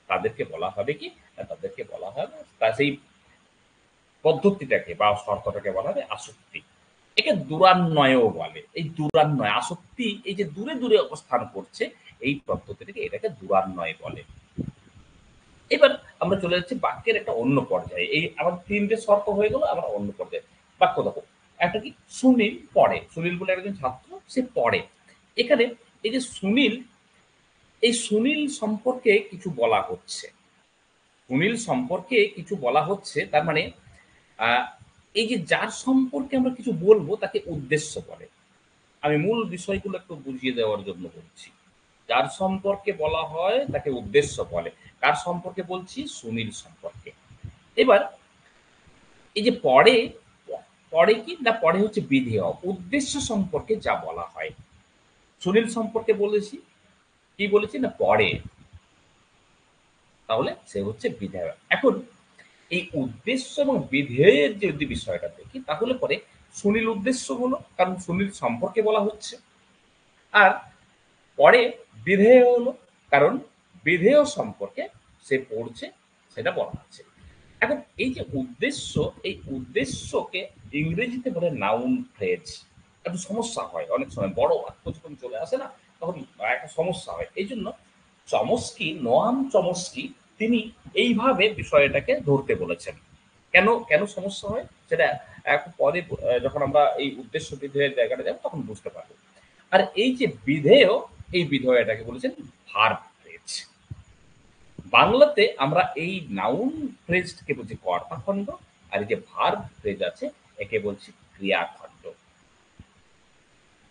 তাদেরকে বলা হবে কি? না, তাদেরকে বলা হবে, তা সেই পদ্ধতিটাকে বা শর্তটাকে বলা হবে আসক্তি। একে দূরান্বয়ও বলে। এই দূরান্বয়, আসক্তি এই যে দূরে দূরে অবস্থান করছে, এই পদ্ধতিটাকে, এটাকে দূরান্বয় বলে। এবার আমরা চলে যাচ্ছি বাক্যের একটা অন্য পর্যায়ে। এই আমাদের ৩ টে শর্ত হয়ে গেল, আমরা অন্য পর্যায়ে। বাক্য দেখো, একটা কি? সুনীল পড়ে। সুনীল বলে একজন ছাত্র, সে পড়ে। এখানে এই যে সুনীল, এই সুনীল সম্পর্কে কিছু বলা হচ্ছে। সুনীল সম্পর্কে কিছু বলা হচ্ছে, তার মানে আহ, এই যে যার সম্পর্কে আমরা কিছু বলবো তাকে উদ্দেশ্য বলে। আমি মূল বিষয়গুলো একটু বুঝিয়ে দেওয়ার জন্য বলছি। যার সম্পর্কে বলা হয় তাকে উদ্দেশ্য বলে। কার সম্পর্কে বলছি? সুনীল সম্পর্কে। এবার এই যে পড়ে, পড়ে কি না, পড়ে হচ্ছে বিধেয়, উদ্দেশ্য সম্পর্কে যা বলা হয়। সুনীল সম্পর্কে বলেছি, কি বলেছি না, পড়ে, তাহলে সে হচ্ছে বিধেয়। এখন এই উদ্দেশ্য এবং বিধেয়ের যদি বিষয়টা দেখি তাহলে পরে সুনীল উদ্দেশ্য হলো, কারণ সুনীল সম্পর্কে বলা হচ্ছে। আর পরে বিধেয় হলো, কারণ বিধেয় সম্পর্কে সে পড়ছে, সেটা বলা হচ্ছে। এখন এই যে উদ্দেশ্য, এই উদ্দেশ্যকে ইংরেজিতে বলে নাউন ফ্রেজ। একটু সমস্যা হয় অনেক সময়, বড় বাক্য যখন চলে আসে না, তখন একটা সমস্যা হয়। এই জন্য চমস্কি, নোয়াম চমস্কি তিনি এইভাবে বিষয়টাকে ধরতে বলেছেন। কেন কেন সমস্যা হয় সেটা একটু পরে যখন আমরা এই উদ্দেশ্য বিধেয়ের জায়গাটা যাব তখন বুঝতে পারবো। আর এই যে বিধেয়, এই বিধেয়টাকে বলেছেন ভার্ব ফ্রেজ। বাংলাতে আমরা এই নাউন ফ্রেজকে বলছি কর্তাখণ্ড, আর এই যে ভার্ব ফ্রেজ আছে একে বলছি ক্রিয়াখণ্ড।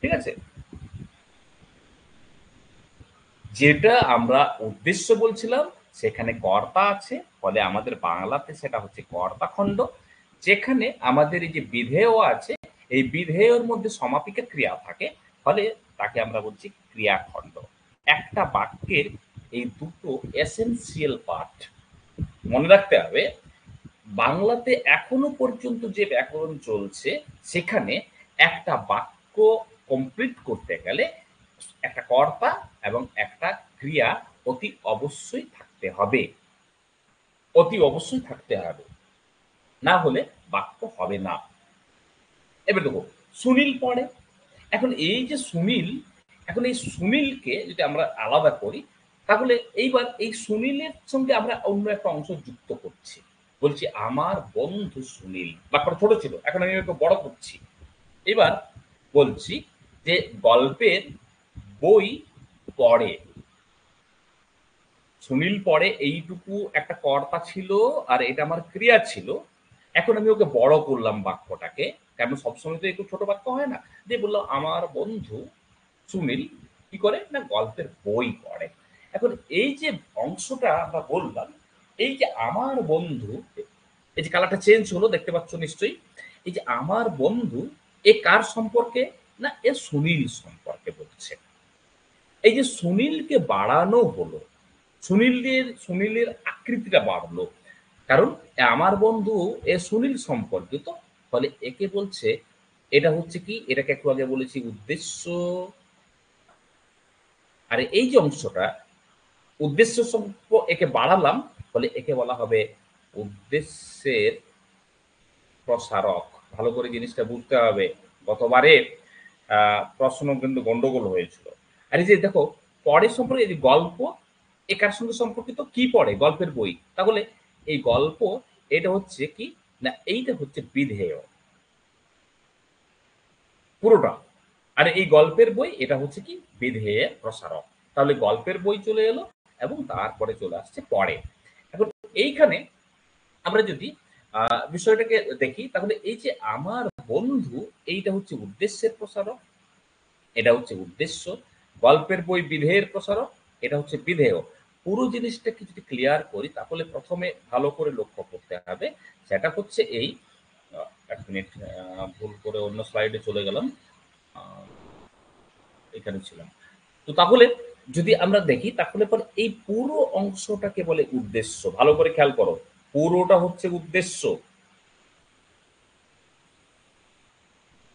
ঠিক আছে? যেটা আমরা উদ্দেশ্য বলছিলাম সেখানে কর্তা আছে, ফলে আমাদের বাংলাতে সেটা হচ্ছে কর্তাখণ্ড। যেখানে আমাদের এই যে বিধেয় আছে, এই বিধেয়র মধ্যে সমাপিকা ক্রিয়া থাকে, ফলে তাকে আমরা বলছি ক্রিয়াখণ্ড। একটা বাক্যের এই দুটো এসেনশিয়াল পার্ট মনে রাখতে হবে। বাংলাতে এখনো পর্যন্ত যে ব্যাকরণ চলছে সেখানে একটা বাক্য কমপ্লিট করতে গেলে একটা কর্তা এবং একটা ক্রিয়া অতি অবশ্যই থাকতে হবে। অতি অবশ্যই থাকতে হবে, না হলে বাক্য হবে না। এবার দেখো, সুনীল পড়ে। এখন এই যে সুনীল, এখন এই সুনীলকে যদি আমরা আলাদা করি, তাহলে এইবার এই সুনীলের সঙ্গে আমরা অন্য একটা অংশ যুক্ত করছি। বলছি আমার বন্ধু সুনীল, ব্যাপারটা ছোট ছিল, এখন আমি একটু বড় করছি। এবার বলছি যে গল্পের বই পড়ে। সুনীল পড়ে এইটুকু একটা কর্তা ছিল, আর এটা আমার ক্রিয়া ছিল। এখন আমি ওকে বড় করলাম বাক্যটাকে, কেন সবসময় তো একটু ছোট বাক্য হয় না, দিয়ে বললাম আমার বন্ধু সুনীল কি করে না গল্পের বই পড়ে। এখন এই যে অংশটা আমরা বললাম, এই যে আমার বন্ধু, এই যে কালারটা চেঞ্জ হলো দেখতে পাচ্ছ নিশ্চয়ই। এই যে আমার বন্ধু, এ কার সম্পর্কে, না এ সুনীল সম্পর্কে বলছে। এই যে সুনীলকে বাড়ানো হলো, সুনীলের আকৃতিটা বাড়লো, কারণ আমার বন্ধু এ সুনীল সম্পর্কিত, ফলে একে বলছে, এটা হচ্ছে কি, এটাকে একটু আগে বলেছি উদ্দেশ্য। আর এই যে অংশটা উদ্দেশ্য একে বাড়ালাম, ফলে একে বলা হবে উদ্দেশ্যের প্রসারক। ভালো করে জিনিসটা বুঝতে হবে। গতবারে প্রশ্ন কিন্তু গন্ডগোল হয়েছিল। আর এই যে দেখো, পড়ে সম্পর্কে এই যে গল্প, এ কার সঙ্গে সম্পর্কিত, কি পড়ে, গল্পের বই, তাহলে এই গল্প এটা হচ্ছে কি, না এইটা হচ্ছে বিধেয় পুরোটা। আর এই গল্পের বই এটা হচ্ছে কি, বিধেয়ের প্রসারক। তাহলে গল্পের বই চলে এলো এবং তারপরে চলে আসছে পড়ে। এখন এইখানে আমরা যদি বিষয়টাকে দেখি, তাহলে এই যে আমার বন্ধু, এইটা হচ্ছে উদ্দেশ্যের প্রসারক, এটা হচ্ছে উদ্দেশ্য। গল্পের বই বিধেয়ের প্রসারক, এটা হচ্ছে বিধেয়। পুরো জিনিসটাকে যদি ক্লিয়ার করি, তাহলে প্রথমে ভালো করে লক্ষ্য করতে হবে, সেটা হচ্ছে এই এক মিনিট, ভুল করে অন্য স্লাইডে চলে গেলাম। আহ, এখানে ছিলাম। তো তাহলে যদি আমরা দেখি, তাহলে পর এই পুরো অংশটাকে বলে উদ্দেশ্য। ভালো করে খেয়াল করো, পুরোটা হচ্ছে উদ্দেশ্য।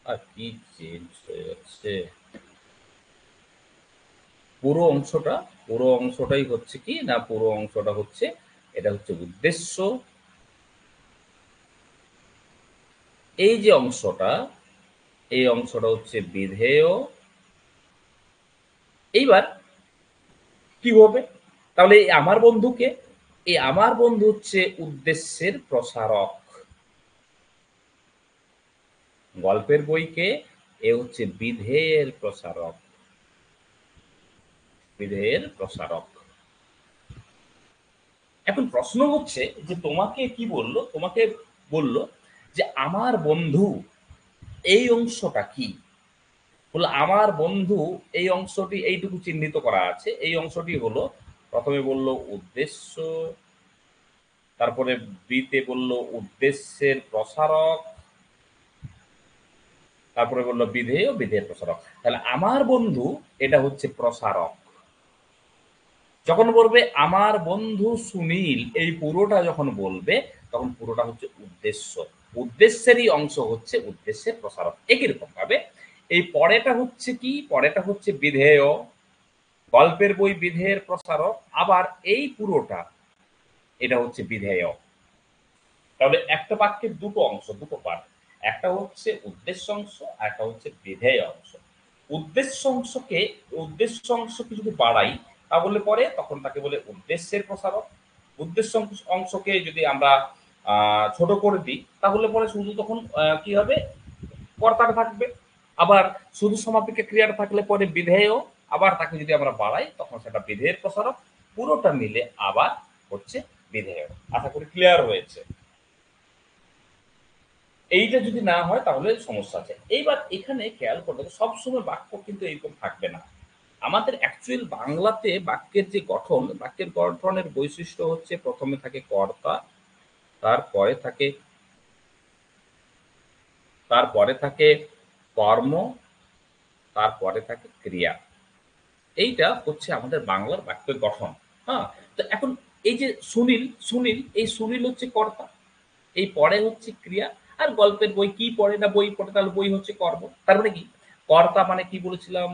আর কি চেঞ্জ হয়ে যাচ্ছে, পুরো অংশটা, পুরো অংশটাই হচ্ছে কি, না পুরো অংশটা হচ্ছে, এটা হচ্ছে উদ্দেশ্য। এই যে অংশটা, এই অংশটা হচ্ছে বিধেয়। এইবার কি হবে, তাহলে এই আমার বন্ধুকে, এই আমার বন্ধু হচ্ছে উদ্দেশ্যের প্রসারক। গল্পের বইকে, এ হচ্ছে বিধেয়ের প্রসারক, বিধেয়ের প্রসারক। এখন প্রশ্ন হচ্ছে যে তোমাকে কি বললো, তোমাকে বলল যে আমার বন্ধু, এই অংশটা কি, বললো আমার বন্ধু, এই অংশটি এইটুকু চিহ্নিত করা আছে, এই অংশটি হলো, প্রথমে বলল উদ্দেশ্য, তারপরে বিতে বলল উদ্দেশ্যের প্রসারক, তারপরে বলল বিধেয়, বিধেয়ের প্রসারক। তাহলে আমার বন্ধু এটা হচ্ছে প্রসারক। যখন বলবে আমার বন্ধু সুনীল, এই পুরোটা যখন বলবে, তখন পুরোটা হচ্ছে উদ্দেশ্য। উদ্দেশ্যেরই অংশ হচ্ছে উদ্দেশ্যের প্রসারক। একই রকম ভাবে এই পরেটা হচ্ছে কি, পরেটা হচ্ছে বিধেয়। গল্পের বই বিধেয়ের প্রসারক, আবার এই পুরোটা এটা হচ্ছে বিধেয়। তাহলে একটা বাক্যের দুটো অংশ, দুটো পার্ট, একটা হচ্ছে উদ্দেশ্য অংশ আর একটা হচ্ছে বিধেয় অংশ। উদ্দেশ্য অংশকে, উদ্দেশ্য অংশকে যদি বাড়াই তাহলে পরে তখন তাকে বলে উদ্দেশ্যের প্রসারক। উদ্দেশ্য অংশকে যদি আমরা ছোট করে দিই তাহলে পরে শুধু তখন কি হবে, কর্তাটা থাকবে। আবার শুধু সমাপিকা ক্রিয়াটা থাকলে পরে বিধেয়, আবার তাকে যদি আমরা বাড়াই তখন সেটা বিধেয়ের প্রসারক, পুরোটা মিলে আবার হচ্ছে বিধেয়। আশা করি ক্লিয়ার হয়েছে। এইটা যদি না হয় তাহলে সমস্যা আছে। এইবার এখানে খেয়াল করতে হবে সবসময় বাক্য কিন্তু এরকম থাকবে না। আমাদের অ্যাকচুয়াল বাংলাতে বাক্যের যে গঠন, বাক্যের গঠনের বৈশিষ্ট্য হচ্ছে প্রথমে থাকে কর্তা, তারপরে থাকে তারপরে থাকে কর্ম, তারপরে থাকে ক্রিয়া। এইটা হচ্ছে আমাদের বাংলার বাক্যের গঠন। হ্যাঁ, তো এখন এই যে সুনীল, সুনীল এই সুনীল হচ্ছে কর্তা, এই পরে হচ্ছে ক্রিয়া। আর গল্পের বই কি পড়ে না বই পড়ে, তাহলে বই হচ্ছে কর্ম। তার মানে কি, কর্তা মানে কি বলেছিলাম,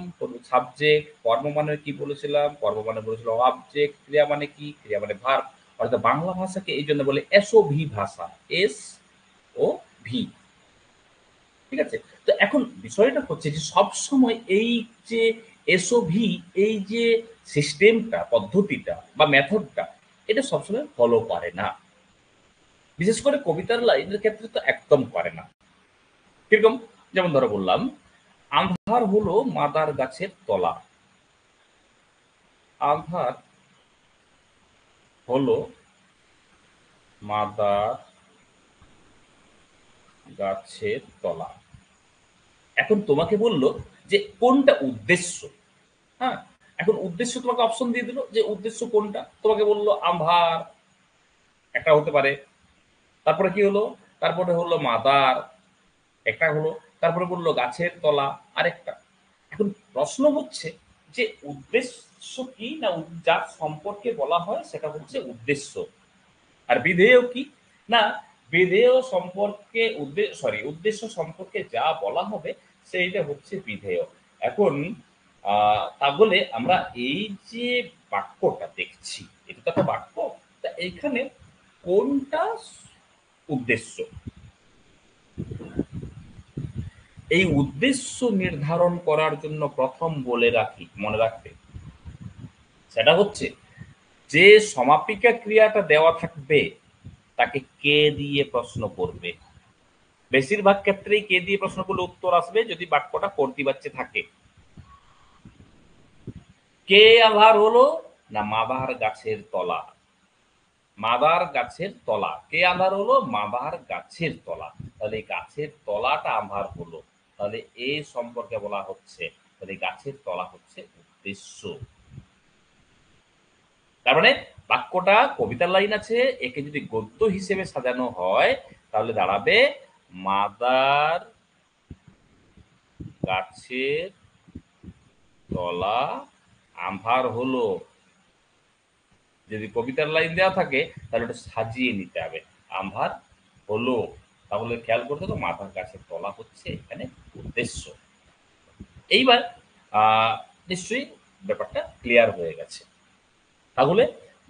সাবজেক্ট। কর্ম মানে কি বলেছিলাম, কর্ম মানে বলেছিলাম অবজেক্ট। ক্রিয়া মানে কি, ক্রিয়া মানে ভার্ব। অর্থাৎ বাংলা ভাষাকে এই জন্য বলে এসওভি ভাষা, এস ও ভি। ঠিক আছে? তো এখন বিষয়টা হচ্ছে যে সবসময় এই যে এসওভি, এই যে সিস্টেমটা, পদ্ধতিটা বা মেথডটা, এটা সবসময় ফলো করে না। বিশেষ করে কবিতার লাইনের ক্ষেত্রে তো একদম করে না। কিরকম? যেমন ধরো বললাম, আঁধার হলো মাদার গাছের তলা। আঁধার হলো মাদার গাছের তলা। এখন তোমাকে বলল যে কোনটা উদ্দেশ্য। হ্যাঁ, এখন উদ্দেশ্য তোমাকে অপশন দিয়ে দিল যে উদ্দেশ্য কোনটা, তোমাকে বললো আঁধার একটা হতে পারে, তারপরে কি হলো, তারপরে হলো মাদার একটা হলো, তারপরে বললো গাছের তলা আরেকটা। এখন প্রশ্ন হচ্ছে যে উদ্দেশ্য কি না, যার সম্পর্কে বলা হয় সেটা হচ্ছে উদ্দেশ্য। আর বিধেয় কি না, বিধেয় সম্পর্কে উদ্দেশ্য সম্পর্কে যা বলা হবে সেইটা হচ্ছে বিধেয়। এখন তাহলে আমরা এই যে বাক্যটা দেখছি, এটা তো একটা বাক্য, তা এইখানে কোনটা উদ্দেশ্য, এই উদ্দেশ্য নির্ধারণ করার জন্য প্রথম বলে রাখি, মনে রাখবে, সেটা হচ্ছে যে সমাপিকা ক্রিয়াটা দেওয়া থাকবে তাকে কে দিয়ে প্রশ্ন করবে। বেশিরভাগ ক্ষেত্রেই কে দিয়ে প্রশ্ন করলে উত্তর আসবে যদি বাক্যটা কর্তৃবাচ্যে থাকে। কে আধার হলো না মাদার গাছের তলা, মাদার গাছের তলা। কে আধার হলো মাদার গাছের তলা, তাহলে এই গাছের তলাটা আধার হলো, তাহলে এই সম্পর্কে বলা হচ্ছে, তাহলে গাছের তলা হচ্ছে উদ্দেশ্য। তার মানে বাক্যটা কবিতার লাইন আছে, একে যদি গদ্য হিসেবে সাজানো হয় তাহলে দাঁড়াবে মাদার গাছের তলা আঁধার হলো। যদি কবিতার লাইন দেওয়া থাকে তাহলে ওটা সাজিয়ে নিতে হবে, আঁধার হলো। তাহলে খেয়াল করতে তো মাথার গাছের তলা হচ্ছে এখানে উদ্দেশ্য। এইবার আহ নিশ্চয়ই ব্যাপারটা ক্লিয়ার হয়ে গেছে। তাহলে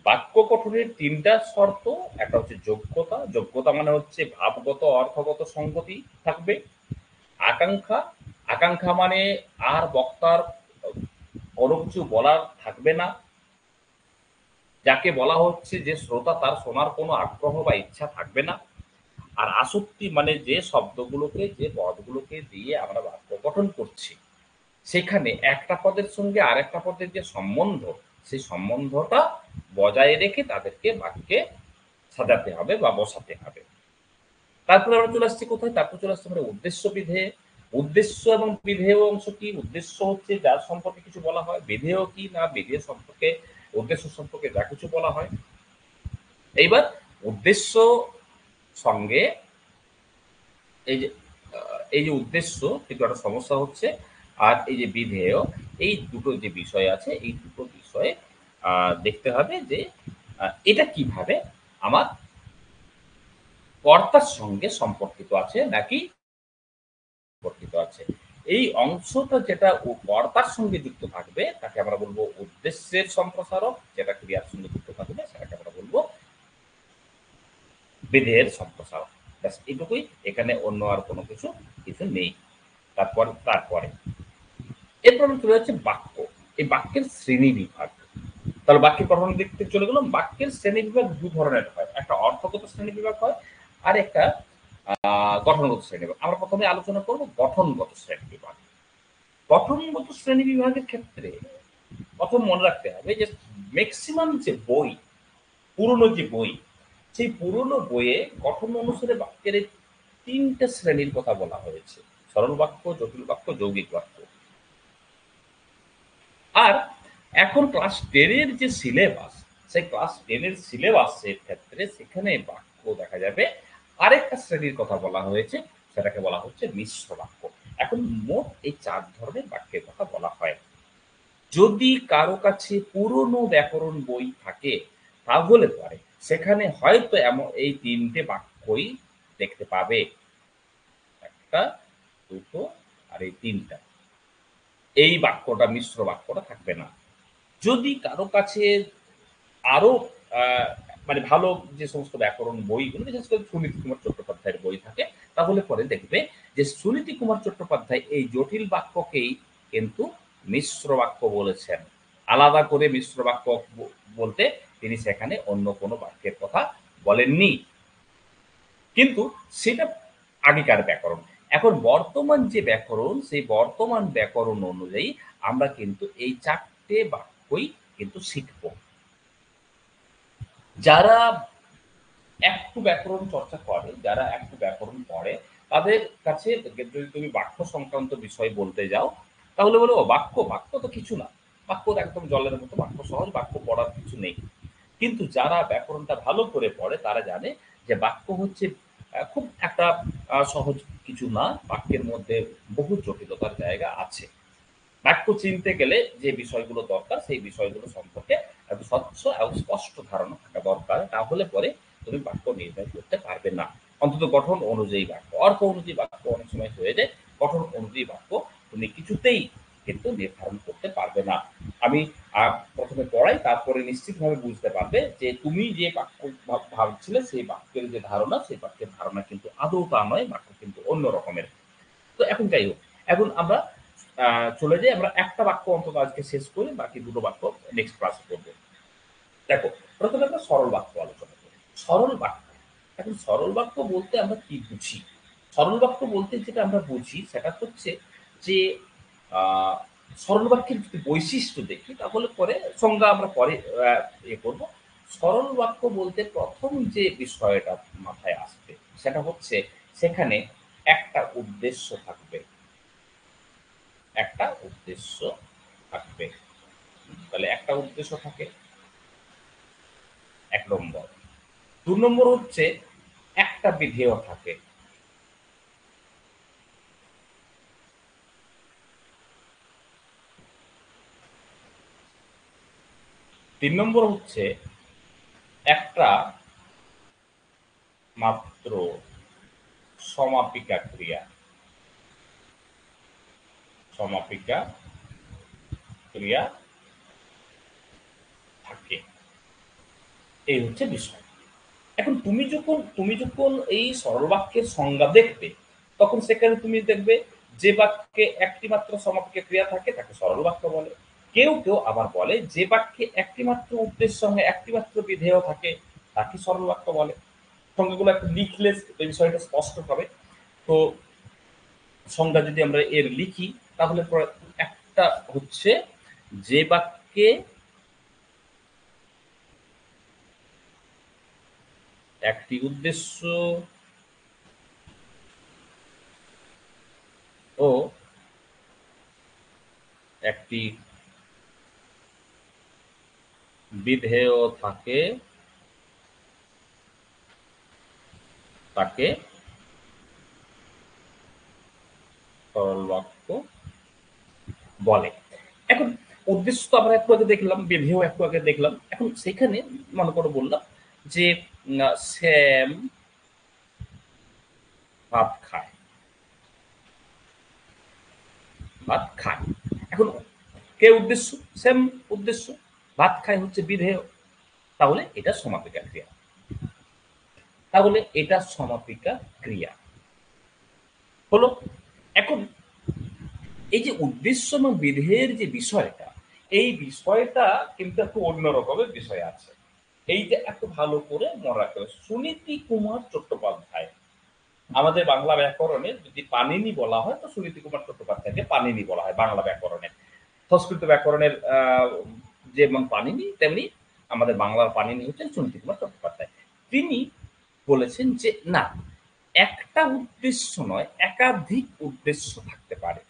বাক্য গঠনের তিনটা শর্ত, একটা হচ্ছে যোগ্যতা, যোগ্যতা মানে হচ্ছে ভাবগত অর্থগত সংগতি থাকবে। আকাঙ্ক্ষা, আকাঙ্ক্ষা মানে আর বক্তার কোনো কিছু বলার থাকবে না, যাকে বলা হচ্ছে যে শ্রোতা তার শোনার কোনো আগ্রহ বা ইচ্ছা থাকবে না। আর আসক্তি মানে যে শব্দগুলোকে, যে পদগুলোকে দিয়ে আমরা বাক্য গঠন করছি সেখানে একটা পদের সঙ্গে আরেকটা পদের যে সম্বন্ধ, সেই সম্বন্ধটা বজায় রেখে তাদেরকে বাক্যে সাজাতে হবে বা বসাতে হবে। তারপরে আমরা চলে আসছি কোথায়, তারপর চলে আসছে আমরা উদ্দেশ্য বিধেয়। উদ্দেশ্য এবং বিধেয় অংশ কি, উদ্দেশ্য হচ্ছে যার সম্পর্কে কিছু বলা হয়, বিধেয় কি না বিধেয় সম্পর্কে, উদ্দেশ্য সম্পর্কে যা কিছু বলা হয়। এইবার উদ্দেশ্য সঙ্গে এই যে এই যে উদ্দেশ্য কিন্তু একটা সমস্যা হচ্ছে, আর এই যে বিধেয়, এই দুটো যে বিষয় আছে এই দুটো বিষয়ে দেখতে হবে যে এটা কিভাবে আমার কর্তার সঙ্গে সম্পর্কিত আছে নাকি সম্পর্কিত আছে। এই অংশটা যেটা কর্তার সঙ্গে যুক্ত থাকবে তাকে আমরা বলবো উদ্দেশ্যের সম্প্রসারক, যেটা ক্রিয়ার সঙ্গে যুক্ত থাকবে সেটাকে আমরা বলবো বিধেয়ের সম্প্রসারক। ব্যাস এটুকুই, এখানে অন্য আর কোনো কিছু কিছু নেই। তারপরে এরপর চলে যাচ্ছে বাক্য। এই বাক্যের শ্রেণী বিভাগ। তাহলে বাক্যের গঠনের দিক থেকে চলে গেলাম। বাক্যের শ্রেণীবিভাগ দু ধরনের হয়, একটা অর্থগত শ্রেণীবিভাগ হয় আর একটা গঠনগত শ্রেণীবিভাগ। আমরা প্রথমে আলোচনা করব গঠনগত শ্রেণীবিভাগ। গঠনগত শ্রেণীবিভাগের ক্ষেত্রে প্রথম মনে রাখতে হবে যে ম্যাক্সিমাম যে বই, পুরনো যে বই, সেই পুরনো বইয়ে গঠন অনুসারে বাক্যের এই তিনটে শ্রেণীর কথা বলা হয়েছে: সরল বাক্য, জটিল বাক্য, যৌগিক বাক্য। আর এখন ক্লাস 10 এর যে সিলেবাস, সেই ক্লাস 10 এর সিলেবাসের ক্ষেত্রে সেখানে বাক্য দেখা যাবে আরেকটা শ্রেণীর কথা বলা হয়েছে, সেটাকে বলা হচ্ছে মিশ্র বাক্য। এখন মোট এই 4 ধরনের বাক্যের কথা বলা হয়। যদি কারো কাছে পুরনো ব্যাকরণ বই থাকে তাহলে পরে সেখানে হয়তো এমন এই ৩ টে বাক্যই দেখতে পাবে। ১ টা, ২ টো আর এই ৩ টা। এই বাক্যটা মিশ্র বাক্যটা থাকবে না। যদি কারো কাছে আরো মানে ভালো যে সমস্ত ব্যাকরণ বইগুলো, বিশেষ করে সুনীতি কুমার চট্টোপাধ্যায়ের বই থাকে, তাহলে পরে দেখবে যে সুনীতি কুমার চট্টোপাধ্যায় এই জটিল বাক্যকেই কিন্তু মিশ্র বাক্য বলেছেন। আলাদা করে মিশ্র বাক্য বলতে তিনি সেখানে অন্য কোনো বাক্যের কথা বলেননি। কিন্তু সেটা আগেকার ব্যাকরণ। এখন বর্তমান যে ব্যাকরণ, সেই বর্তমান ব্যাকরণ অনুযায়ী আমরা কিন্তু এই ৪ টে বাক্যই কিন্তু শিখব। যারা একটু ব্যাকরণ চর্চা করে, যারা একটু ব্যাকরণ পড়ে, তাদের কাছে যদি তুমি বাক্য সংক্রান্ত বিষয় বলতে যাও, তাহলে বলে, "ও বাক্য, বাক্য তো কিছু না। বাক্য তো একদম জলের মতো, বাক্য সহজ, বাক্য পড়ার কিছু নেই।" কিন্তু যারা ব্যাকরণটা ভালো করে পড়ে তারা জানে যে বাক্য হচ্ছে খুব একটা সহজ কিছু না। বাক্যের মধ্যে বহু জটিলতার জায়গা আছে। বাক্য চিনতে গেলে যে বিষয়গুলো দরকার, সেই বিষয়গুলো সম্পর্কে একটা স্বচ্ছ এবং স্পষ্ট ধারণা থাকা দরকার। তাহলে পরে তুমি বাক্য নির্ণয় করতে পারবে না। অন্তত গঠন অনুযায়ী বাক্য। অর্থ অনুযায়ী বাক্য অনেক সময় হয়ে যায়। গঠন অনুযায়ী বাক্য তুমি কিছুতেই কিন্তু নির্ধারণ করতে পারবে না। আমি ১ম এ পড়াই, তারপরে নিশ্চিতভাবে বুঝতে পারবে যে তুমি যে বাক্য ভাবছিলে, সেই বাক্যের যে ধারণা, সেই বাক্যের ধারণা কিন্তু আদৌ তা নয়। বাক্য কিন্তু অন্য রকমের। তো এখন যাই হোক, এখন আমরা চলে যাই, আমরা একটা বাক্য অন্তত আজকে শেষ করি, বাকি দুটো বাক্য নেক্সট ক্লাসে করবো। দেখো, প্রথমে আমরা সরল বাক্য আলোচনা করি। সরল বাক্য, এখন সরল বাক্য বলতে আমরা কি বুঝি? সরল বাক্য বলতে যেটা আমরা বুঝি সেটা হচ্ছে যে আহ, সরল বাক্যের যদি বৈশিষ্ট্য দেখি তাহলে পরে সংজ্ঞা আমরা পরে করব। সরল বাক্য বলতে প্রথম যে বিষয়টা মাথায় আসবে সেটা হচ্ছে সেখানে একটা উদ্দেশ্য থাকবে। একটা উদ্দেশ্য থাকবে। তাহলে একটা উদ্দেশ্য থাকে, ১ নম্বর। ২ নম্বর হচ্ছে একটা বিধেয় থাকে। ৩ নম্বর হচ্ছে একটা মাত্র সমাপিকা ক্রিয়া। সমাপিকা ক্রিয়া থাকে। এই হচ্ছে বিষয়। এখন তুমি যখন এই সরল বাক্যের সংজ্ঞা দেখবে, তখন সেখানে তুমি দেখবে যে বাক্যে একটি মাত্র সমাপিকা ক্রিয়া থাকে তাকে সরল বাক্য বলে। কেউ কেউ আবার বলে যে বাক্যে একটি মাত্র উদ্দেশ্য সঙ্গে একটি মাত্র বিধেয় থাকে তাকে সরল বাক্য বলে। সংজ্ঞাগুলো একটু লিখলে এই বিষয়টা স্পষ্ট হবে। তো সংজ্ঞা যদি আমরা এর লিখি তাহলে একটা হচ্ছে যে বাক্যে একটি উদ্দেশ্য ও একটি বিধেয় থাকে তাকে সরল বাক্য বলে। এখন উদ্দেশ্য তো আমরা একটু আগে দেখলাম, বিধেয় একটু আগে দেখলাম। এখন সেখানে মনে করে বললাম যে শ্যাম ভাত খায়, ভাত খায়। এখন কে উদ্দেশ্য? শ্যাম উদ্দেশ্য, ভাত খায় হচ্ছে বিধেয়। তাহলে এটা সমাপিকা ক্রিয়া। তাহলে এটা সমাপিকা ক্রিয়া হলো। এখন এই যে উদ্দেশ্য এবং বিধেয়ের যে বিষয়টা, এই বিষয়টা কিন্তু একটু অন্য রকমের বিষয় আছে। এইটা এত ভালো করে মনে রাখতে হবে। সুনীতি কুমার চট্টোপাধ্যায় আমাদের বাংলা ব্যাকরণের যদি পাণিনি বলা হয় তো সুনীতি কুমার চট্টোপাধ্যায়কে পাণিনি বলা হয় বাংলা ব্যাকরণের। সংস্কৃত ব্যাকরণের যেমন পাণিনি তেমনি আমাদের বাংলার পাণিনি হচ্ছেন সুনীতি কুমার চট্টোপাধ্যায়। তিনি বলেছেন যে না, একটা উদ্দেশ্য নয় একাধিক উদ্দেশ্য থাকতে পারে।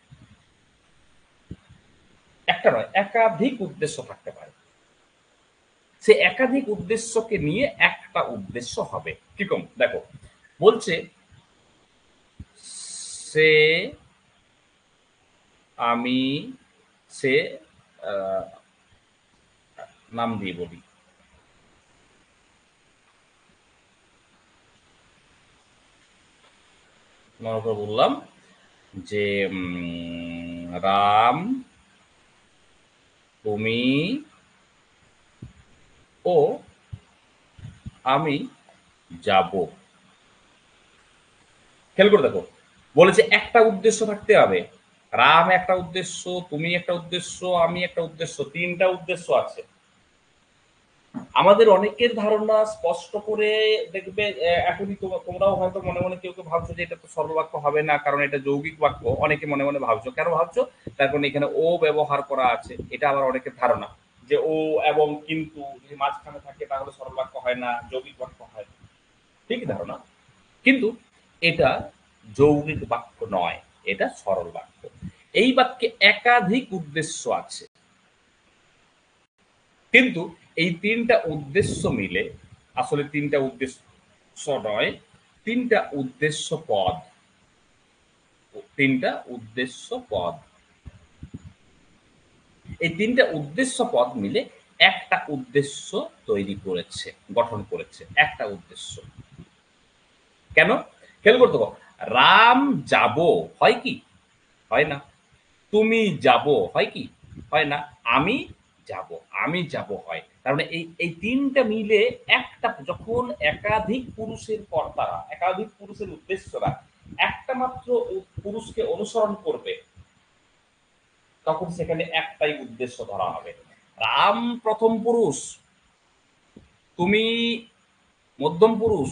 একটা নয় একাধিক উদ্দেশ্য থাকতে পারে। সে একাধিক উদ্দেশ্যকে নিয়ে একটা উদ্দেশ্য হবে। কিরকম দেখো, বলছে সে, আমি, সে, আহ, নাম দিয়ে বলি, মনে করে বললাম যে রাম, তুমি ও আমি যাব। খেয়াল করে দেখো, বলেছে একটা উদ্দেশ্য থাকতে হবে। রাম একটা উদ্দেশ্য, তুমি একটা উদ্দেশ্য, আমি একটা উদ্দেশ্য, তিনটা উদ্দেশ্য আছে। আমাদের অনেকের ধারণা স্পষ্ট করে দেখবে, এখনই তোমরাও হয়তো মনে মনে কেউ কেউ ভাবছো যে এটা তো সরল বাক্য হবে না, কারণ এটা যৌগিক বাক্য। অনেকে মনে মনে ভাবছো, কেন ভাবছো? তার কারণ এখানে ও ব্যবহার করা আছে। এটা আবার অনেকের ধারণা যে ও এবং কিন্তু যদি মাঝখানে থাকে তাহলে সরল বাক্য হয় না, যৌগিক বাক্য হয়। ঠিক ধারণা, কিন্তু এটা যৌগিক বাক্য নয়, এটা সরল বাক্য। এই বাক্যে একাধিক উদ্দেশ্য আছে, কিন্তু এই তিনটা উদ্দেশ্য মিলে আসলে তিনটা উদ্দেশ্য নয়, তিনটা উদ্দেশ্য পদ। তিনটা উদ্দেশ্য পদ, এই তিনটা উদ্দেশ্য পদ মিলে একটা উদ্দেশ্য তৈরি করেছে, গঠন করেছে একটা উদ্দেশ্য। কেন? খেয়াল করতে পারো, রাম যাব হয় কি? হয় না। তুমি যাব হয় কি? হয় না। আমি যাব, আমি যাব হয়। তার মানে এই তিনটা মিলে একটা, যখন একাধিক পুরুষের কর্তারা, একাধিক পুরুষের উদ্দেশ্যরা একটা মাত্র পুরুষকে অনুসরণ করবে, তখন সেখানে একটাই উদ্দেশ্য ধরা হবে। রাম প্রথম পুরুষ, তুমি মধ্যম পুরুষ,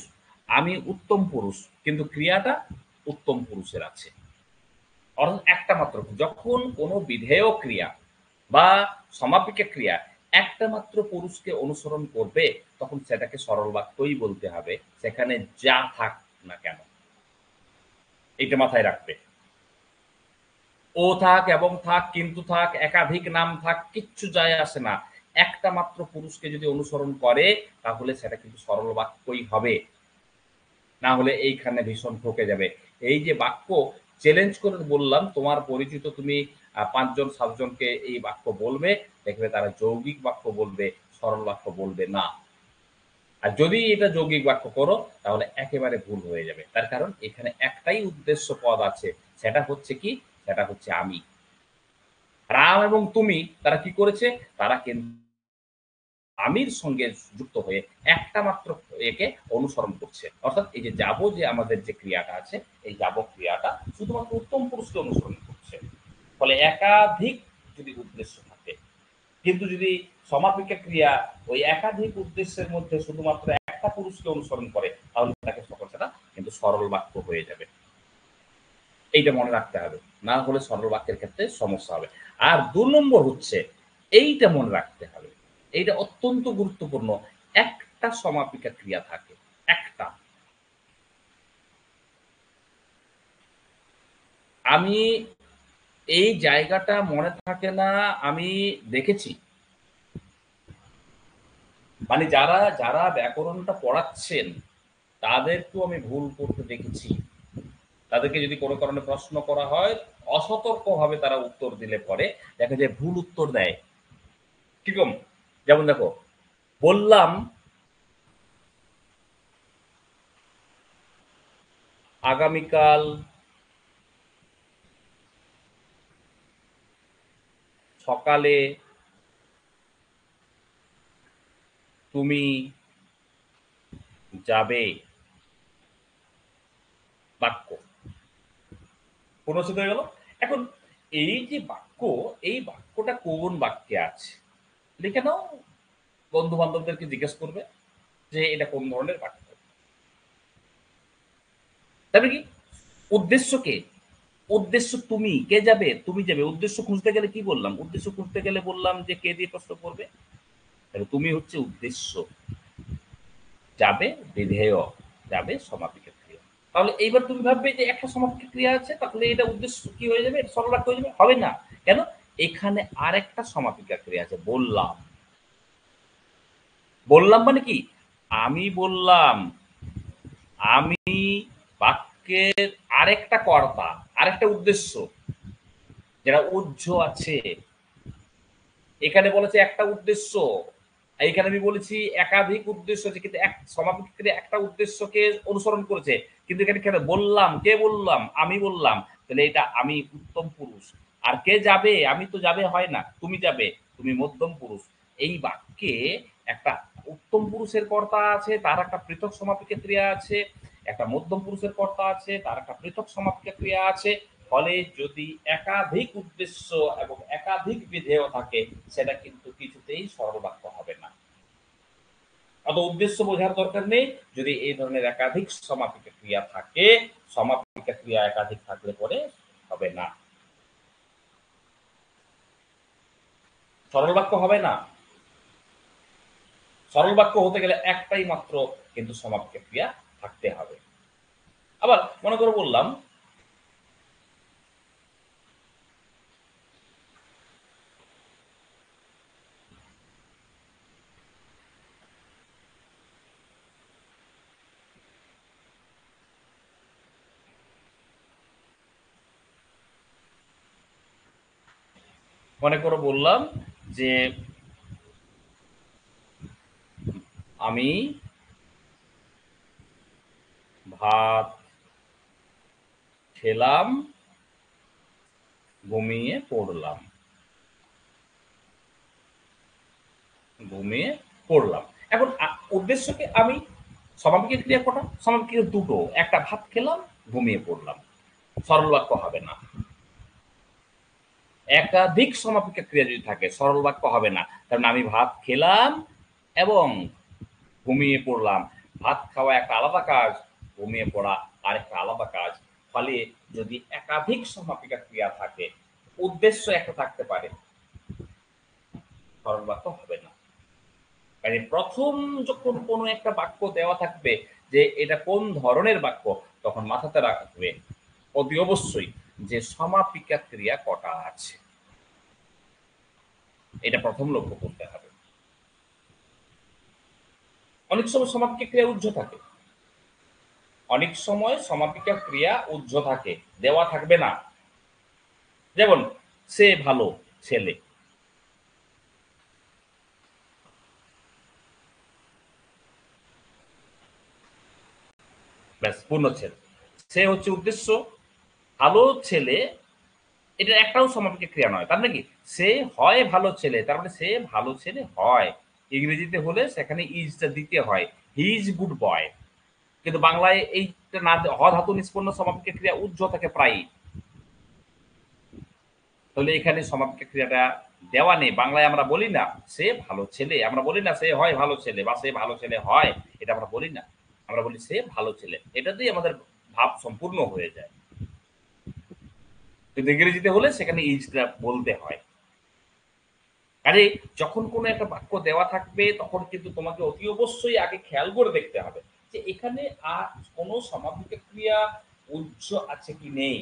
আমি উত্তম পুরুষ, কিন্তু ক্রিয়াটা উত্তম পুরুষের আছে। অর্থাৎ একটা মাত্র, যখন কোনো বিধেয় ক্রিয়া বা সমাপিকা ক্রিয়া একটা মাত্র পুরুষকে অনুসরণ করবে, তখন সেটাকে সরল বাক্যই বলতে হবে, সেখানে যা থাক না কেন। এটা মাথায় রাখবে। ও থাক, এবং থাক, কিন্তু থাক, একাধিক নাম থাক, কিচ্ছু যায় আসে না। একটা মাত্র পুরুষকে যদি অনুসরণ করে তাহলে সেটা কিন্তু সরল বাক্যই হবে। না হলে এইখানে ভীষণ ঠকে যাবে। এই যে বাক্য চ্যালেঞ্জ করে বললাম, তোমার পরিচিত তুমি ৫ জন ৭ জনকে এই বাক্য বলবে, দেখবে তারা যৌগিক বাক্য বলবে, সরল বাক্য বলবে না। আর যদি এটা যৌগিক বাক্য করো তাহলে একেবারে ভুল হয়ে যাবে। তার কারণ এখানে একটাই উদ্দেশ্য পদ আছে, সেটা হচ্ছে কি? সেটা হচ্ছে আমি। রাম এবং তুমি তারা কি করেছে? তারা কিন্তু আমির সঙ্গে যুক্ত হয়ে একটা মাত্র একে অনুসরণ করছে। অর্থাৎ এই যে যাব, যে আমাদের যে ক্রিয়াটা আছে, এই যাব ক্রিয়াটা শুধুমাত্র উত্তম পুরুষকে অনুসরণ করছে। ফলে একাধিক যদি উদ্দেশ্য থাকে, কিন্তু যদি সমাপিকা ক্রিয়া ওই একাধিক উদ্দেশ্যের মধ্যে শুধুমাত্র একটা পুরুষকে অনুসরণ করে, তাহলে তাকে সকল সেটা কিন্তু সরল বাক্য হয়ে যাবে। এইটা মনে রাখতে হবে, না হলে সরল বাক্যের ক্ষেত্রে সমস্যা হবে। আর ২ নম্বর হচ্ছে, এইটা মনে রাখতে হবে, এইটা অত্যন্ত গুরুত্বপূর্ণ। একটা সমাপিকা ক্রিয়া থাকে, একটা। আমি এই জায়গাটা মনে থাকে না, আমি দেখেছি। মানে যারা যারা ব্যাকরণটা পড়াচ্ছেন তাদেরকেও আমি ভুল করতে দেখেছি। তাদেরকে যদি কোনো কারণে প্রশ্ন করা হয়, অসতর্কভাবে তারা উত্তর দিলে পরে দেখা যায় ভুল উত্তর দেয়। কিরকম? যেমন দেখো, বললাম আগামীকাল সকালে তুমি যাবে। বাক্য পূর্ণচ্ছেদ হয়ে গেল। এখন এই যে বাক্য বাক্য, এই বাক্যটা কোন বাক্যে আছে লিখে নাও, বন্ধু বান্ধবদেরকে জিজ্ঞেস করবে যে এটা কোন ধরনের বাক্য। তারপরে কি উদ্দেশ্য কে? উদ্দেশ্য তুমি, কে যাবে? তুমি যাবে। উদ্দেশ্য খুঁজতে গেলে কি বললাম? উদ্দেশ্য খুঁজতে গেলে বললাম যে কে দিয়ে প্রশ্ন করবে। তাহলে তুমি হচ্ছে উদ্দেশ্য, যাবে বিধেয়, যাবে সমাপিকা ক্রিয়া। তাহলে এইবার তুমি ভাববে যে একটা সমাপিকা ক্রিয়া আছে, তাহলে এটা উদ্দেশ্য কি হয়ে যাবে? সরল বাক্য হয়ে যাবে? হবে না। কেন? এখানে আরেকটা সমাপিকা ক্রিয়া আছে, বললাম। বললাম মানে কি? আমি বললাম, আমি বাক্যের আরেকটা কর্তা, আরেকটা উদ্দেশ্য, যেটা উহ্য আছে। এখানে বলেছে একটা উদ্দেশ্য, এইখানে আমি বলেছি একাধিক উদ্দেশ্য আছে, কিন্তু এক সমাপিক ক্রিয়া একটা উদ্দেশ্যকে অনুসরণ করেছে। কিন্তু এখানে কেন বললাম? কে বললাম? আমি বললাম। তাহলে এটা আমি উত্তম পুরুষ। আর কে যাবে? আমি তো যাবে হয় না, তুমি যাবে, তুমি মধ্যম পুরুষ। এই বাক্যে একটা উত্তম পুরুষের কর্তা আছে, তার একটা পৃথক সমাপিকা ক্রিয়া আছে, একটা মধ্যম পুরুষের কর্তা আছে, তার একটা পৃথক সমাপিকা ক্রিয়া আছে। ফলে যদি একাধিক উদ্দেশ্য এবং একাধিক বিধেয় থাকে, সেটা কিন্তু কিছুতেই সরল বাক্য হবে না। অত উদ্দেশ্য বোঝার দরকার নেই। যদি এই ধরনের একাধিক সমাপিকা ক্রিয়া থাকে, সমাপিকা ক্রিয়া একাধিক থাকলে পরে হবে না, সরল বাক্য হবে না। সরল বাক্য হতে গেলে একটাই মাত্র কিন্তু সমাপিকা ক্রিয়া থাকতে হবে। আবার মনে করে বললাম, মনে করে বললাম যে আমি ভাত খেলাম, ঘুমিয়ে পড়লাম। ঘুমিয়ে পড়লাম। এখন উদ্দেশ্যকে আমি সমাপিকা ক্রিয়া কটা? সমাপিকা ক্রিয়া দুটো। একটা ভাত খেলাম, ঘুমিয়ে পড়লাম। সরল বাক্য হবে না। একাধিক সমাপিকা ক্রিয়া যদি থাকে, সরল বাক্য হবে না। কারণ আমি ভাত খেলাম এবং ঘুমিয়ে পড়লাম। ভাত খাওয়া একটা আলাদা কাজ, ঘুমিয়ে পড়া আরেকটা আলাদা কাজ। ফলে যদি একাধিক সমাপিকা ক্রিয়া থাকে, উদ্দেশ্য একটা থাকতে পারে, সরল বাক্য হবে না। মানে প্রথম যখন কোনো একটা বাক্য দেওয়া থাকবে যে এটা কোন ধরনের বাক্য, তখন মাথাতে রাখবে অতি অবশ্যই যে সমাপিকা ক্রিয়া কটা আছে। এটা প্রথম লক্ষ্য করতে হবে। অনেক সময় সমাপিকা ক্রিয়া উহ্য থাকে, অনেক সময় সমাপিকা ক্রিয়া উহ্য থাকে, দেওয়া থাকবে না। যেমন সে ভালো ছেলে, ব্যাস পূর্ণচ্ছেদ। সে হচ্ছে উদ্দেশ্য, ভালো ছেলে এটা একটাও সমাপিকা ক্রিয়া নয়। তার মানে কি? সে হয় ভালো ছেলে, তার মানে সে ভালো ছেলে হয়। ইংরেজিতে হলে সেখানে ইজটা দিতে হয়, হি ইজ গুড বয়। কিন্তু বাংলায় এইটা না, হ ধাতু নিষ্পন্ন সমাপিকা ক্রিয়া উহ্য থাকে প্রায়ই। তাহলে এখানে সমাপিকা ক্রিয়াটা দেওয়া নেই। বাংলায় আমরা বলি না সে ভালো ছেলে, আমরা বলি না সে হয় ভালো ছেলে বা সে ভালো ছেলে হয়, এটা আমরা বলি না। আমরা বলি সে ভালো ছেলে, এটাতেই আমাদের ভাব সম্পূর্ণ হয়ে যায়। কিন্তু ইংরেজিতে হলে সেখানে ইজটা বলতে হয়। আরে যখন কোনো একটা বাক্য দেওয়া থাকবে, তখন কিন্তু তোমাকে অতি অবশ্যই আগে খেয়াল করে দেখতে হবে যে এখানে আর কোনো সমাপিকা ক্রিয়া উহ্য আছে কি নেই।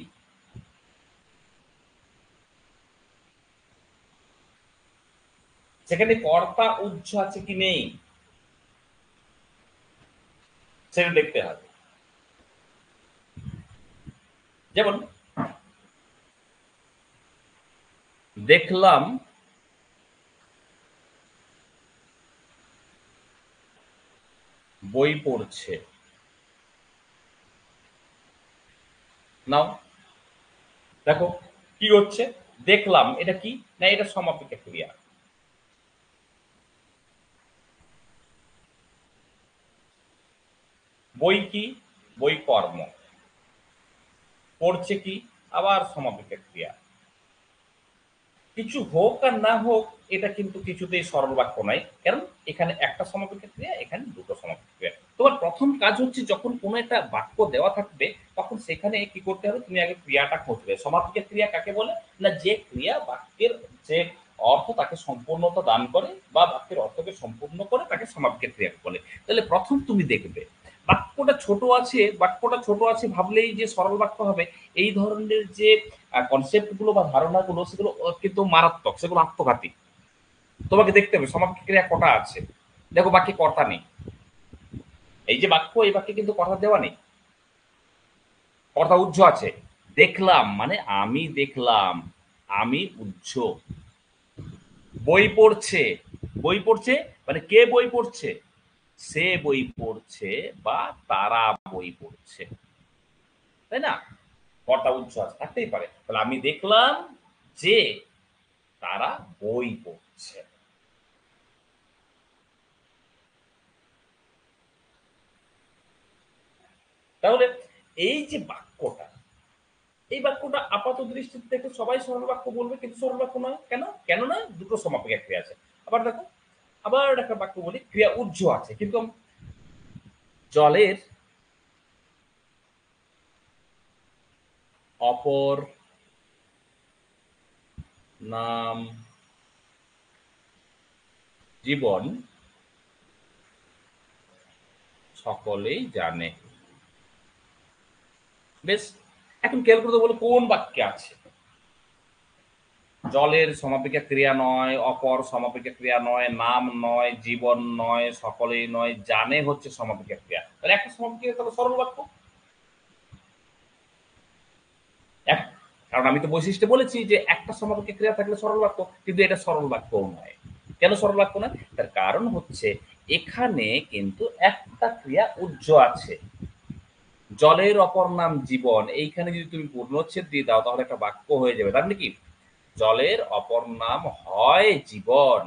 সেখানে কর্তা উহ্য আছে কি নেই, সেটা দেখতে হবে। যেমন দেখলাম বই পড়ছে। নাও দেখো কি হচ্ছে। দেখলাম এটা কি? না এটা সমাপিকা ক্রিয়া। বই কি? বই কর্ম। পড়ছে কি? আবার সমাপিকা ক্রিয়া। কিছু হোক আর না হোক এটা কিন্তু কিছুতেই সরল বাক্য নয়, কারণ এখানে একটা সমাপিকা ক্রিয়া, এখানে দুটো সমাপিকা ক্রিয়া। তোমার প্রথম কাজ হচ্ছে যখন কোনো একটা বাক্য দেওয়া থাকবে তখন সেখানে কি করতে হবে, তুমি আগে ক্রিয়াটা খুঁজবে। সমাপিকা ক্রিয়া কাকে বলে, না যে ক্রিয়া বাক্যের যে অর্থ তাকে সম্পূর্ণতা দান করে বা বাক্যের অর্থকে সম্পূর্ণ করে তাকে সমাপিকা ক্রিয়া বলে। তাহলে প্রথম তুমি দেখবে বাক্যটা ছোট আছে ভাবলেই যে সরল বাক্য হবে, এই ধরনের যে কনসেপ্ট গুলো বা ধারণাগুলো সেগুলো কিন্তু মারাত্মক, সেগুলো আত্মঘাতী। তোমাকে দেখতে হবে সমাপিক ক্রিয়া কটা আছে। দেখো বাক্যে কর্তা নেই, এই যে বাক্য, এই বাক্যে কিন্তু কর্তা দেওয়া নেই, কর্তা উহ্য আছে। দেখলাম মানে আমি দেখলাম, আমি উহ্য। বই পড়ছে, বই পড়ছে মানে কে বই পড়ছে, সে বই পড়ছে বা তারা বই পড়ছে, তাই না? কর্তা উহ্য আছে, থাকতেই পারে। তাহলে আমি দেখলাম যে তারা বই পড়ছে। তাহলে এই যে বাক্যটা, এই বাক্যটা আপাত দৃষ্টিতে দেখে সবাই সরল বাক্য বলবে, কিন্তু সরল বাক্য নয়। কেন? কেন নয়? দুটো সমাপিকা ক্রিয়া আছে। আবার দেখো, আবার একটা বাক্য বলি, ক্রিয়া উহ্য আছে, কিন্তু জলের অপর নাম জীবন সকলেই জানে। বেশ, এখন খেয়াল করতে বলো কোন বাক্যে আছে। জলের সমাপিকা ক্রিয়া নয়, অপর সমাপিকা ক্রিয়া নয়, নাম নয়, জীবন নয়, সকলেই নয়, জানে হচ্ছে সমাপিকা ক্রিয়া। তাহলে একটা সমাপিকা ক্রিয়া তাহলে সরল বাক্য। এক- কারণ আমি তো বৈশিষ্ট্যে বলেছি যে একটা সমাপিকা ক্রিয়া থাকলে সরল বাক্য, কিন্তু এটা সরল বাক্যও নয়। কেন সরল বাক্য নয়? তার কারণ হচ্ছে এখানে কিন্তু একটা ক্রিয়া উহ্য আছে। জলের অপর নাম জীবন, এইখানে যদি তুমি পূর্ণচ্ছেদ দিয়ে দাও তাহলে একটা বাক্য হয়ে যাবে। তার মানে কি, জলের অপর নাম হয় জীবন,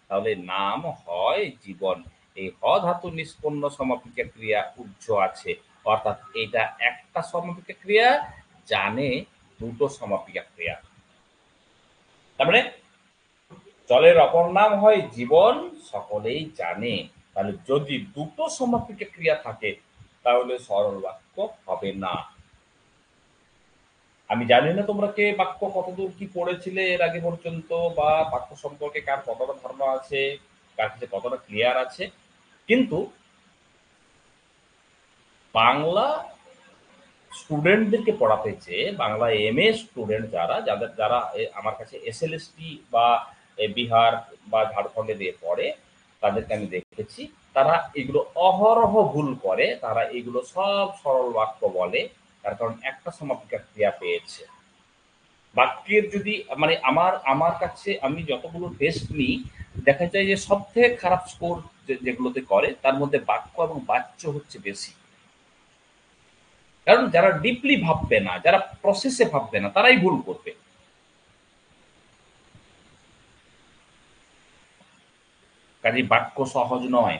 তাহলে নাম হয় জীবন। এই হ ধাতু নিষ্পন্ন সমাপিকা ক্রিয়া উহ্য আছে, অর্থাৎ এটা একটা সমাপিকা ক্রিয়া, জানে দুটো সমাপিকা ক্রিয়া। তার মানে জলের অপর নাম হয় জীবন সকলেই জানে। তাহলে যদি দুটো সমাপিকা ক্রিয়া থাকে তাহলে সরল বাক্য হবে না। আমি জানি না তোমরা কে বাক্য কতদূর কি পড়েছিলে এর আগে পর্যন্ত, বা বাক্য সম্পর্কে কার কতটা ধারণা আছে, কার কাছে কতটা ক্লিয়ার আছে, কিন্তু বাংলা স্টুডেন্টদেরকে পড়াতে চেয়ে, বাংলা এমএ স্টুডেন্ট যারা আমার কাছে এসএলএসটি বা বিহার বা ঝাড়খণ্ডে দিয়ে পড়ে, তাদেরকে আমি দেখেছি তারা এগুলো অহরহ ভুল করে, তারা এগুলো সব সরল বাক্য বলে, তার কারণ একটা সমাপিকা ক্রিয়া পেয়েছে। বাক্যের যদি মানে আমার আমার কাছে আমি যতগুলো টেস্ট নিই, দেখা যায় যে সব থেকে খারাপ স্কোর যেগুলোতে করে তার মধ্যে বাক্য এবং বাচ্য হচ্ছে বেশি। কারণ যারা ডিপলি ভাববে না, যারা প্রসেসে ভাববে না, তারাই ভুল করবে। কাজে বাক্য সহজ নয়।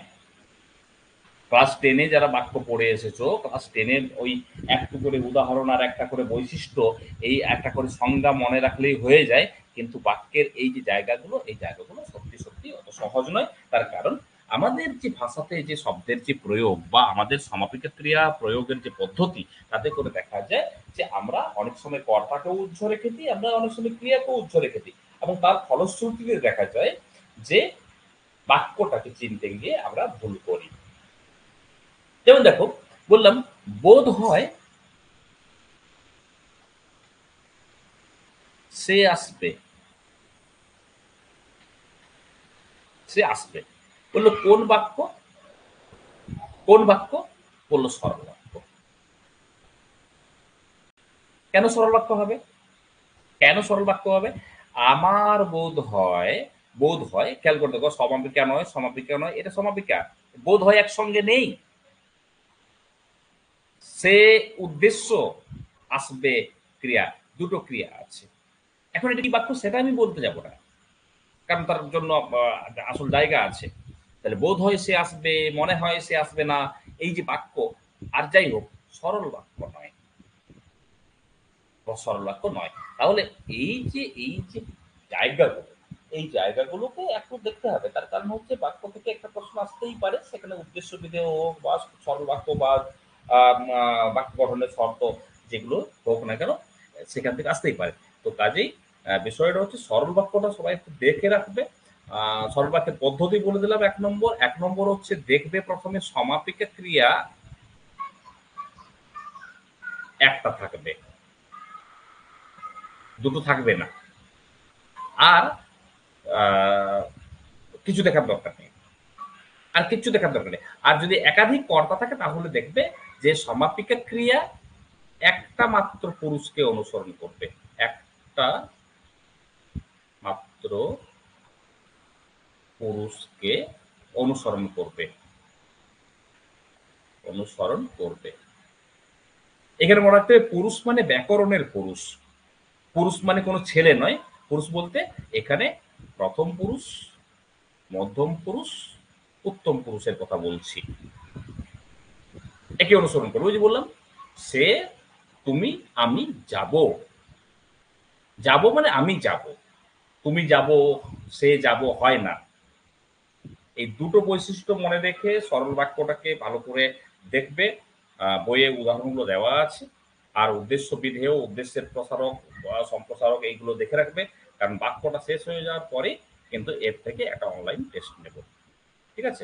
ক্লাস টেনে যারা বাক্য পড়ে এসেছো, ক্লাস টেনের ওই একটা করে উদাহরণ আর একটা করে বৈশিষ্ট্য, এই একটা করে সংজ্ঞা মনে রাখলেই হয়ে যায়। কিন্তু বাক্যের এই যে জায়গাগুলো, এই জায়গাগুলো সত্যি সত্যি অত সহজ নয়। তার কারণ আমাদের যে ভাষাতে যে শব্দের যে প্রয়োগ বা আমাদের সমাপিকা ক্রিয়া প্রয়োগের যে পদ্ধতি, তাতে করে দেখা যায় যে আমরা অনেক সময় কর্তাকেও উজ্জ্ব রেখে দিই, আমরা অনেক সময় ক্রিয়াকেও উজ্জ্ব রেখে দিই, এবং তার ফলশ্রুতিতে দেখা যায় যে বাক্যটাকে চিনতে গিয়ে আমরা ভুল করি। যেমন দেখো, বললাম বোধ হয় সে আসবে, সে আসবে, বললো কোন বাক্য, কোন বাক্য, বললো সরল বাক্য। কেন সরল বাক্য হবে, কেন সরল বাক্য হবে? আমার বোধ হয়, বোধ হয় খেয়াল করে দেখো, সমাপিকা নয়, সমাপিকা নয়, এটা সমাপিকা। বোধ হয় একসঙ্গে নেই। সে উদ্দেশ্য, আসবে ক্রিয়া, দুটো ক্রিয়া আছে। এখন এটা কি বাক্য সেটা আমি বলতে যাব না, কারণ তার জন্য আসল জায়গা আছে। তাহলে বোধ হয় সে আসবে, মনে হয় সে আসবে না, এই যে বাক্য, আর যাই হোক, সরল বাক্য নয়, সরল বাক্য নয়। তাহলে এই যে জায়গাগুলো, এই জায়গাগুলোকে একটু দেখতে হবে। তার কারণ হচ্ছে বাক্য থেকে একটা প্রশ্ন আসতেই পারে। সেখানে উদ্দেশ্য বিধেয় হোক বা সরল বাক্য বা বাক্য গঠনের শর্ত যেগুলো হোক না কেন, সেখান থেকে আসতেই পারে। তো কাজেই বিষয়টা হচ্ছে সরল বাক্যটা সবাই একটু দেখে রাখবে। সরল বাক্যের পদ্ধতি বলে দিলাম ১ নম্বর। ১ নম্বর হচ্ছে দেখবে প্রথমে সমাপিকা ক্রিয়া একটা থাকবে, দুটো থাকবে না। আর আ কিছু দেখার দরকার নেই। আর কিচ্ছু দেখার দরকার নেই। আর যদি একাধিক কর্তা থাকে তাহলে দেখবে যে সমাপিকা ক্রিয়া একটা মাত্র পুরুষকে অনুসরণ করবে। একটা মাত্র পুরুষকে অনুসরণ করবে। অনুসরণ করবে। এখানে মনে রাখতে হবে পুরুষ মানে ব্যাকরণের পুরুষ। পুরুষ মানে কোনো ছেলে নয়। পুরুষ বলতে এখানে প্রথম পুরুষ, মধ্যম পুরুষ, উত্তম পুরুষের কথা বলছি। একে অনুসরণ করবে। ওই যে বললাম, সে, তুমি, আমি যাব। যাব মানে আমি যাব। তুমি যাব, সে যাব হয় না। এই দুটো বৈশিষ্ট্য মনে রেখে সরল বাক্যটাকে ভালো করে দেখবে। বইয়ে উদাহরণগুলো দেওয়া আছে। আর উদ্দেশ্য বিধেয়, উদ্দেশ্যের প্রসারক বা সম্প্রসারক এইগুলো দেখে রাখবে। কারণ বাক্যটা শেষ হয়ে যাওয়ার পরে কিন্তু এর থেকে একটা অনলাইন টেস্ট নেব। ঠিক আছে?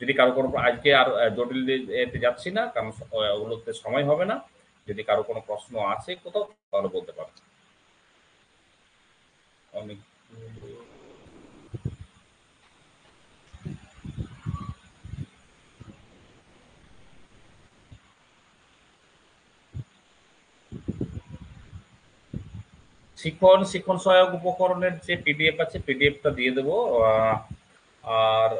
যদি কারো কোনো আজকে আর জটিল এতে যাচ্ছি না, কারণ ওগুলোতে সময় হবে না। যদি কারো কোনো প্রশ্ন আছে কোথাও তাহলে বলতে পারো। অনেক শিক্ষণ সহায়ক উপকরণের যে পিডিএফ আছে পিডিএফটা দিয়ে দেবো। আর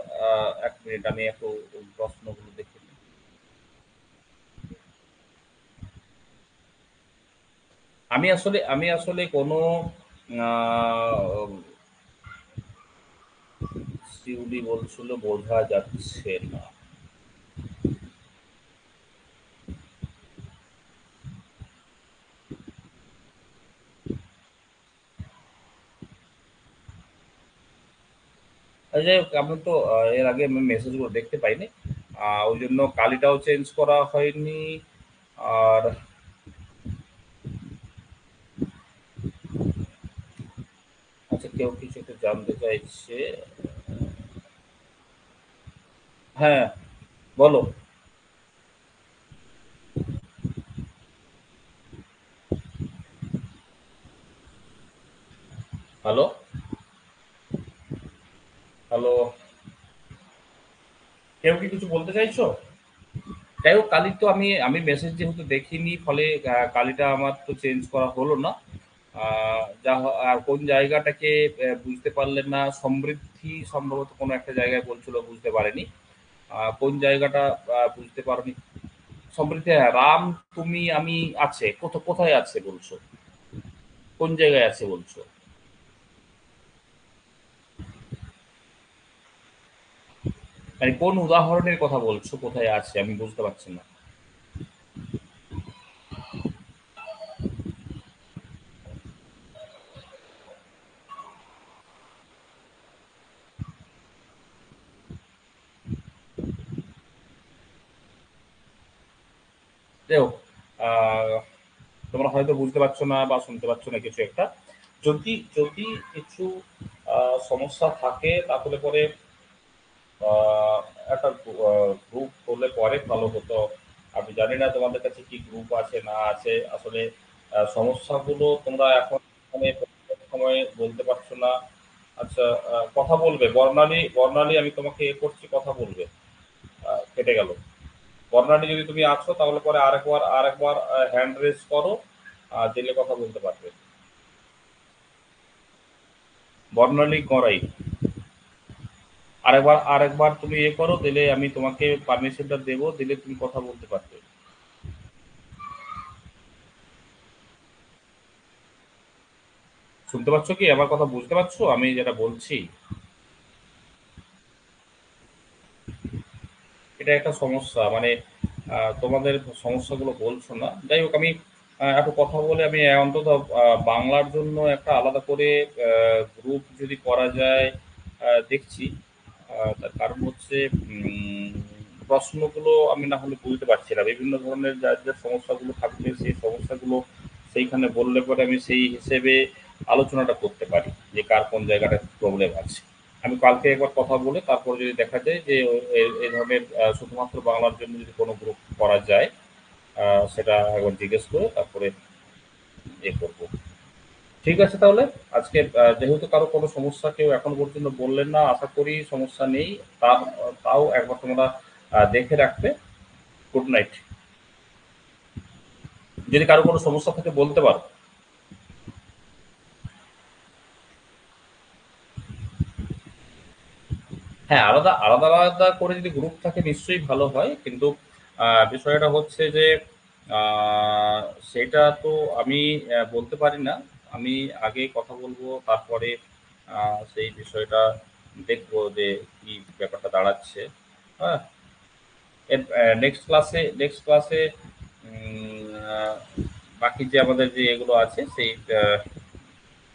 ১ মিনিট আমি একটু প্রশ্নগুলো দেখে নিই। আমি আসলে কোনো আ সিউডি বলছিল বোঝা যাচ্ছে না। যাই হোক আমি তো এর আগে আমি মেসেজগুলো দেখতে পাইনি। ওইজন্য কালিটাও চেঞ্জ করা হয়নি। আর আচ্ছা কেউ কিছু একটা জানতে চাইছে। হ্যাঁ, বলো। Hello, hello. কেউ কি কিছু বলতে চাইছো? যাই হোক কালি তো আমি মেসেজ যেহেতু দেখিনি ফলে কালিটা আমার তো চেঞ্জ করা হলো না। আর কোন জায়গাটাকে বুঝতে পারলেন না, সমৃদ্ধি সম্ভবত কোনো একটা জায়গায় বলছিল বুঝতে পারেনি। কোন জায়গাটা বুঝতে পারোনি? সমৃদ্ধি, হ্যাঁ, রাম, তুমি, আমি আছে। কোথায় আছে বলছো? কোন জায়গায় আছে বলছো? মানে কোন উদাহরণের কথা বলছো? কোথায় আছে আমি বুঝতে পারছি না। যাই হোক, আহ, তোমরা হয়তো বুঝতে পারছো না বা শুনতে পাচ্ছ না কিছু একটা। যদি যদি কিছু সমস্যা থাকে তাহলে পরে আহ, একটা গ্রুপ হলে পরে ভালো হতো। আমি জানি না তোমাদের কাছে কি গ্রুপ আছে না আছে। আসলে সমস্যাগুলো তোমরা এখন এখানে সময় বলতে পারছো না। আচ্ছা, কথা বলবে বর্ণালী, বর্ণালী আমি তোমাকে করছি, কথা বলবে। কেটে গেল। বর্ণালী যদি তুমি আছো তাহলে পরে আরেকবার হ্যান্ড রেজ করো, দিলে কথা বলতে পারবে। বর্ণালী করাই। আরেকবার তুমি ইয়ে করো, দিলে আমি তোমাকে পারমিশনটা দেবো, দিলে তুমি কথা বলতে পারবে। শুনতে পাচ্ছ কি? আমার কথা বুঝতে পারছো আমি যেটা বলছি? এটা একটা সমস্যা, মানে তোমাদের সমস্যাগুলো বলছো না। যাই হোক আমি একটু কথা বলে আমি অন্তত বাংলার জন্য একটা আলাদা করে গ্রুপ যদি করা যায় দেখছি। তার কারণ হচ্ছে প্রশ্নগুলো আমি না হলে বুঝতে পারছি না। বিভিন্ন ধরনের যার যা সমস্যাগুলো থাকবে সেই সমস্যাগুলো সেইখানে বললে পরে আমি সেই হিসেবে আলোচনাটা করতে পারি যে কার কোন জায়গাটা প্রবলেম আছে। আমি কালকে একবার কথা বলে তারপর যদি দেখা যায় যে এই ধরনের শুধুমাত্র বাংলার জন্য যদি কোনো গ্রুপ করা যায়, সেটা একবার জিজ্ঞেস করে তারপরে করবো। ঠিক আছে তাহলে। আজকে যেহেতু কারো কোনো সমস্যা কেউ এখনো পর্যন্ত বললেন না, আশা করি সমস্যা নেই। তাও একবার তোমরা দেখে রাখবে। Good night. যদি কারো কোনো সমস্যা থাকে বলতে পারো। হ্যাঁ, আলাদা আলাদা আলাদা করে যদি গ্রুপ থাকে নিশ্চয়ই ভালো হয়, কিন্তু বিষয়টা হচ্ছে যে আহ, সেটা তো আমি বলতে পারি না। আমি আগে কথা বলবো, তারপরে সেই বিষয়টা দেখবো যে কি ব্যাপারটা দাঁড়াচ্ছে। হ্যাঁ, নেক্সট ক্লাসে বাকি যে আমাদের যে এগুলো আছে সেই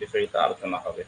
বিষয়টা আলোচনা হবে।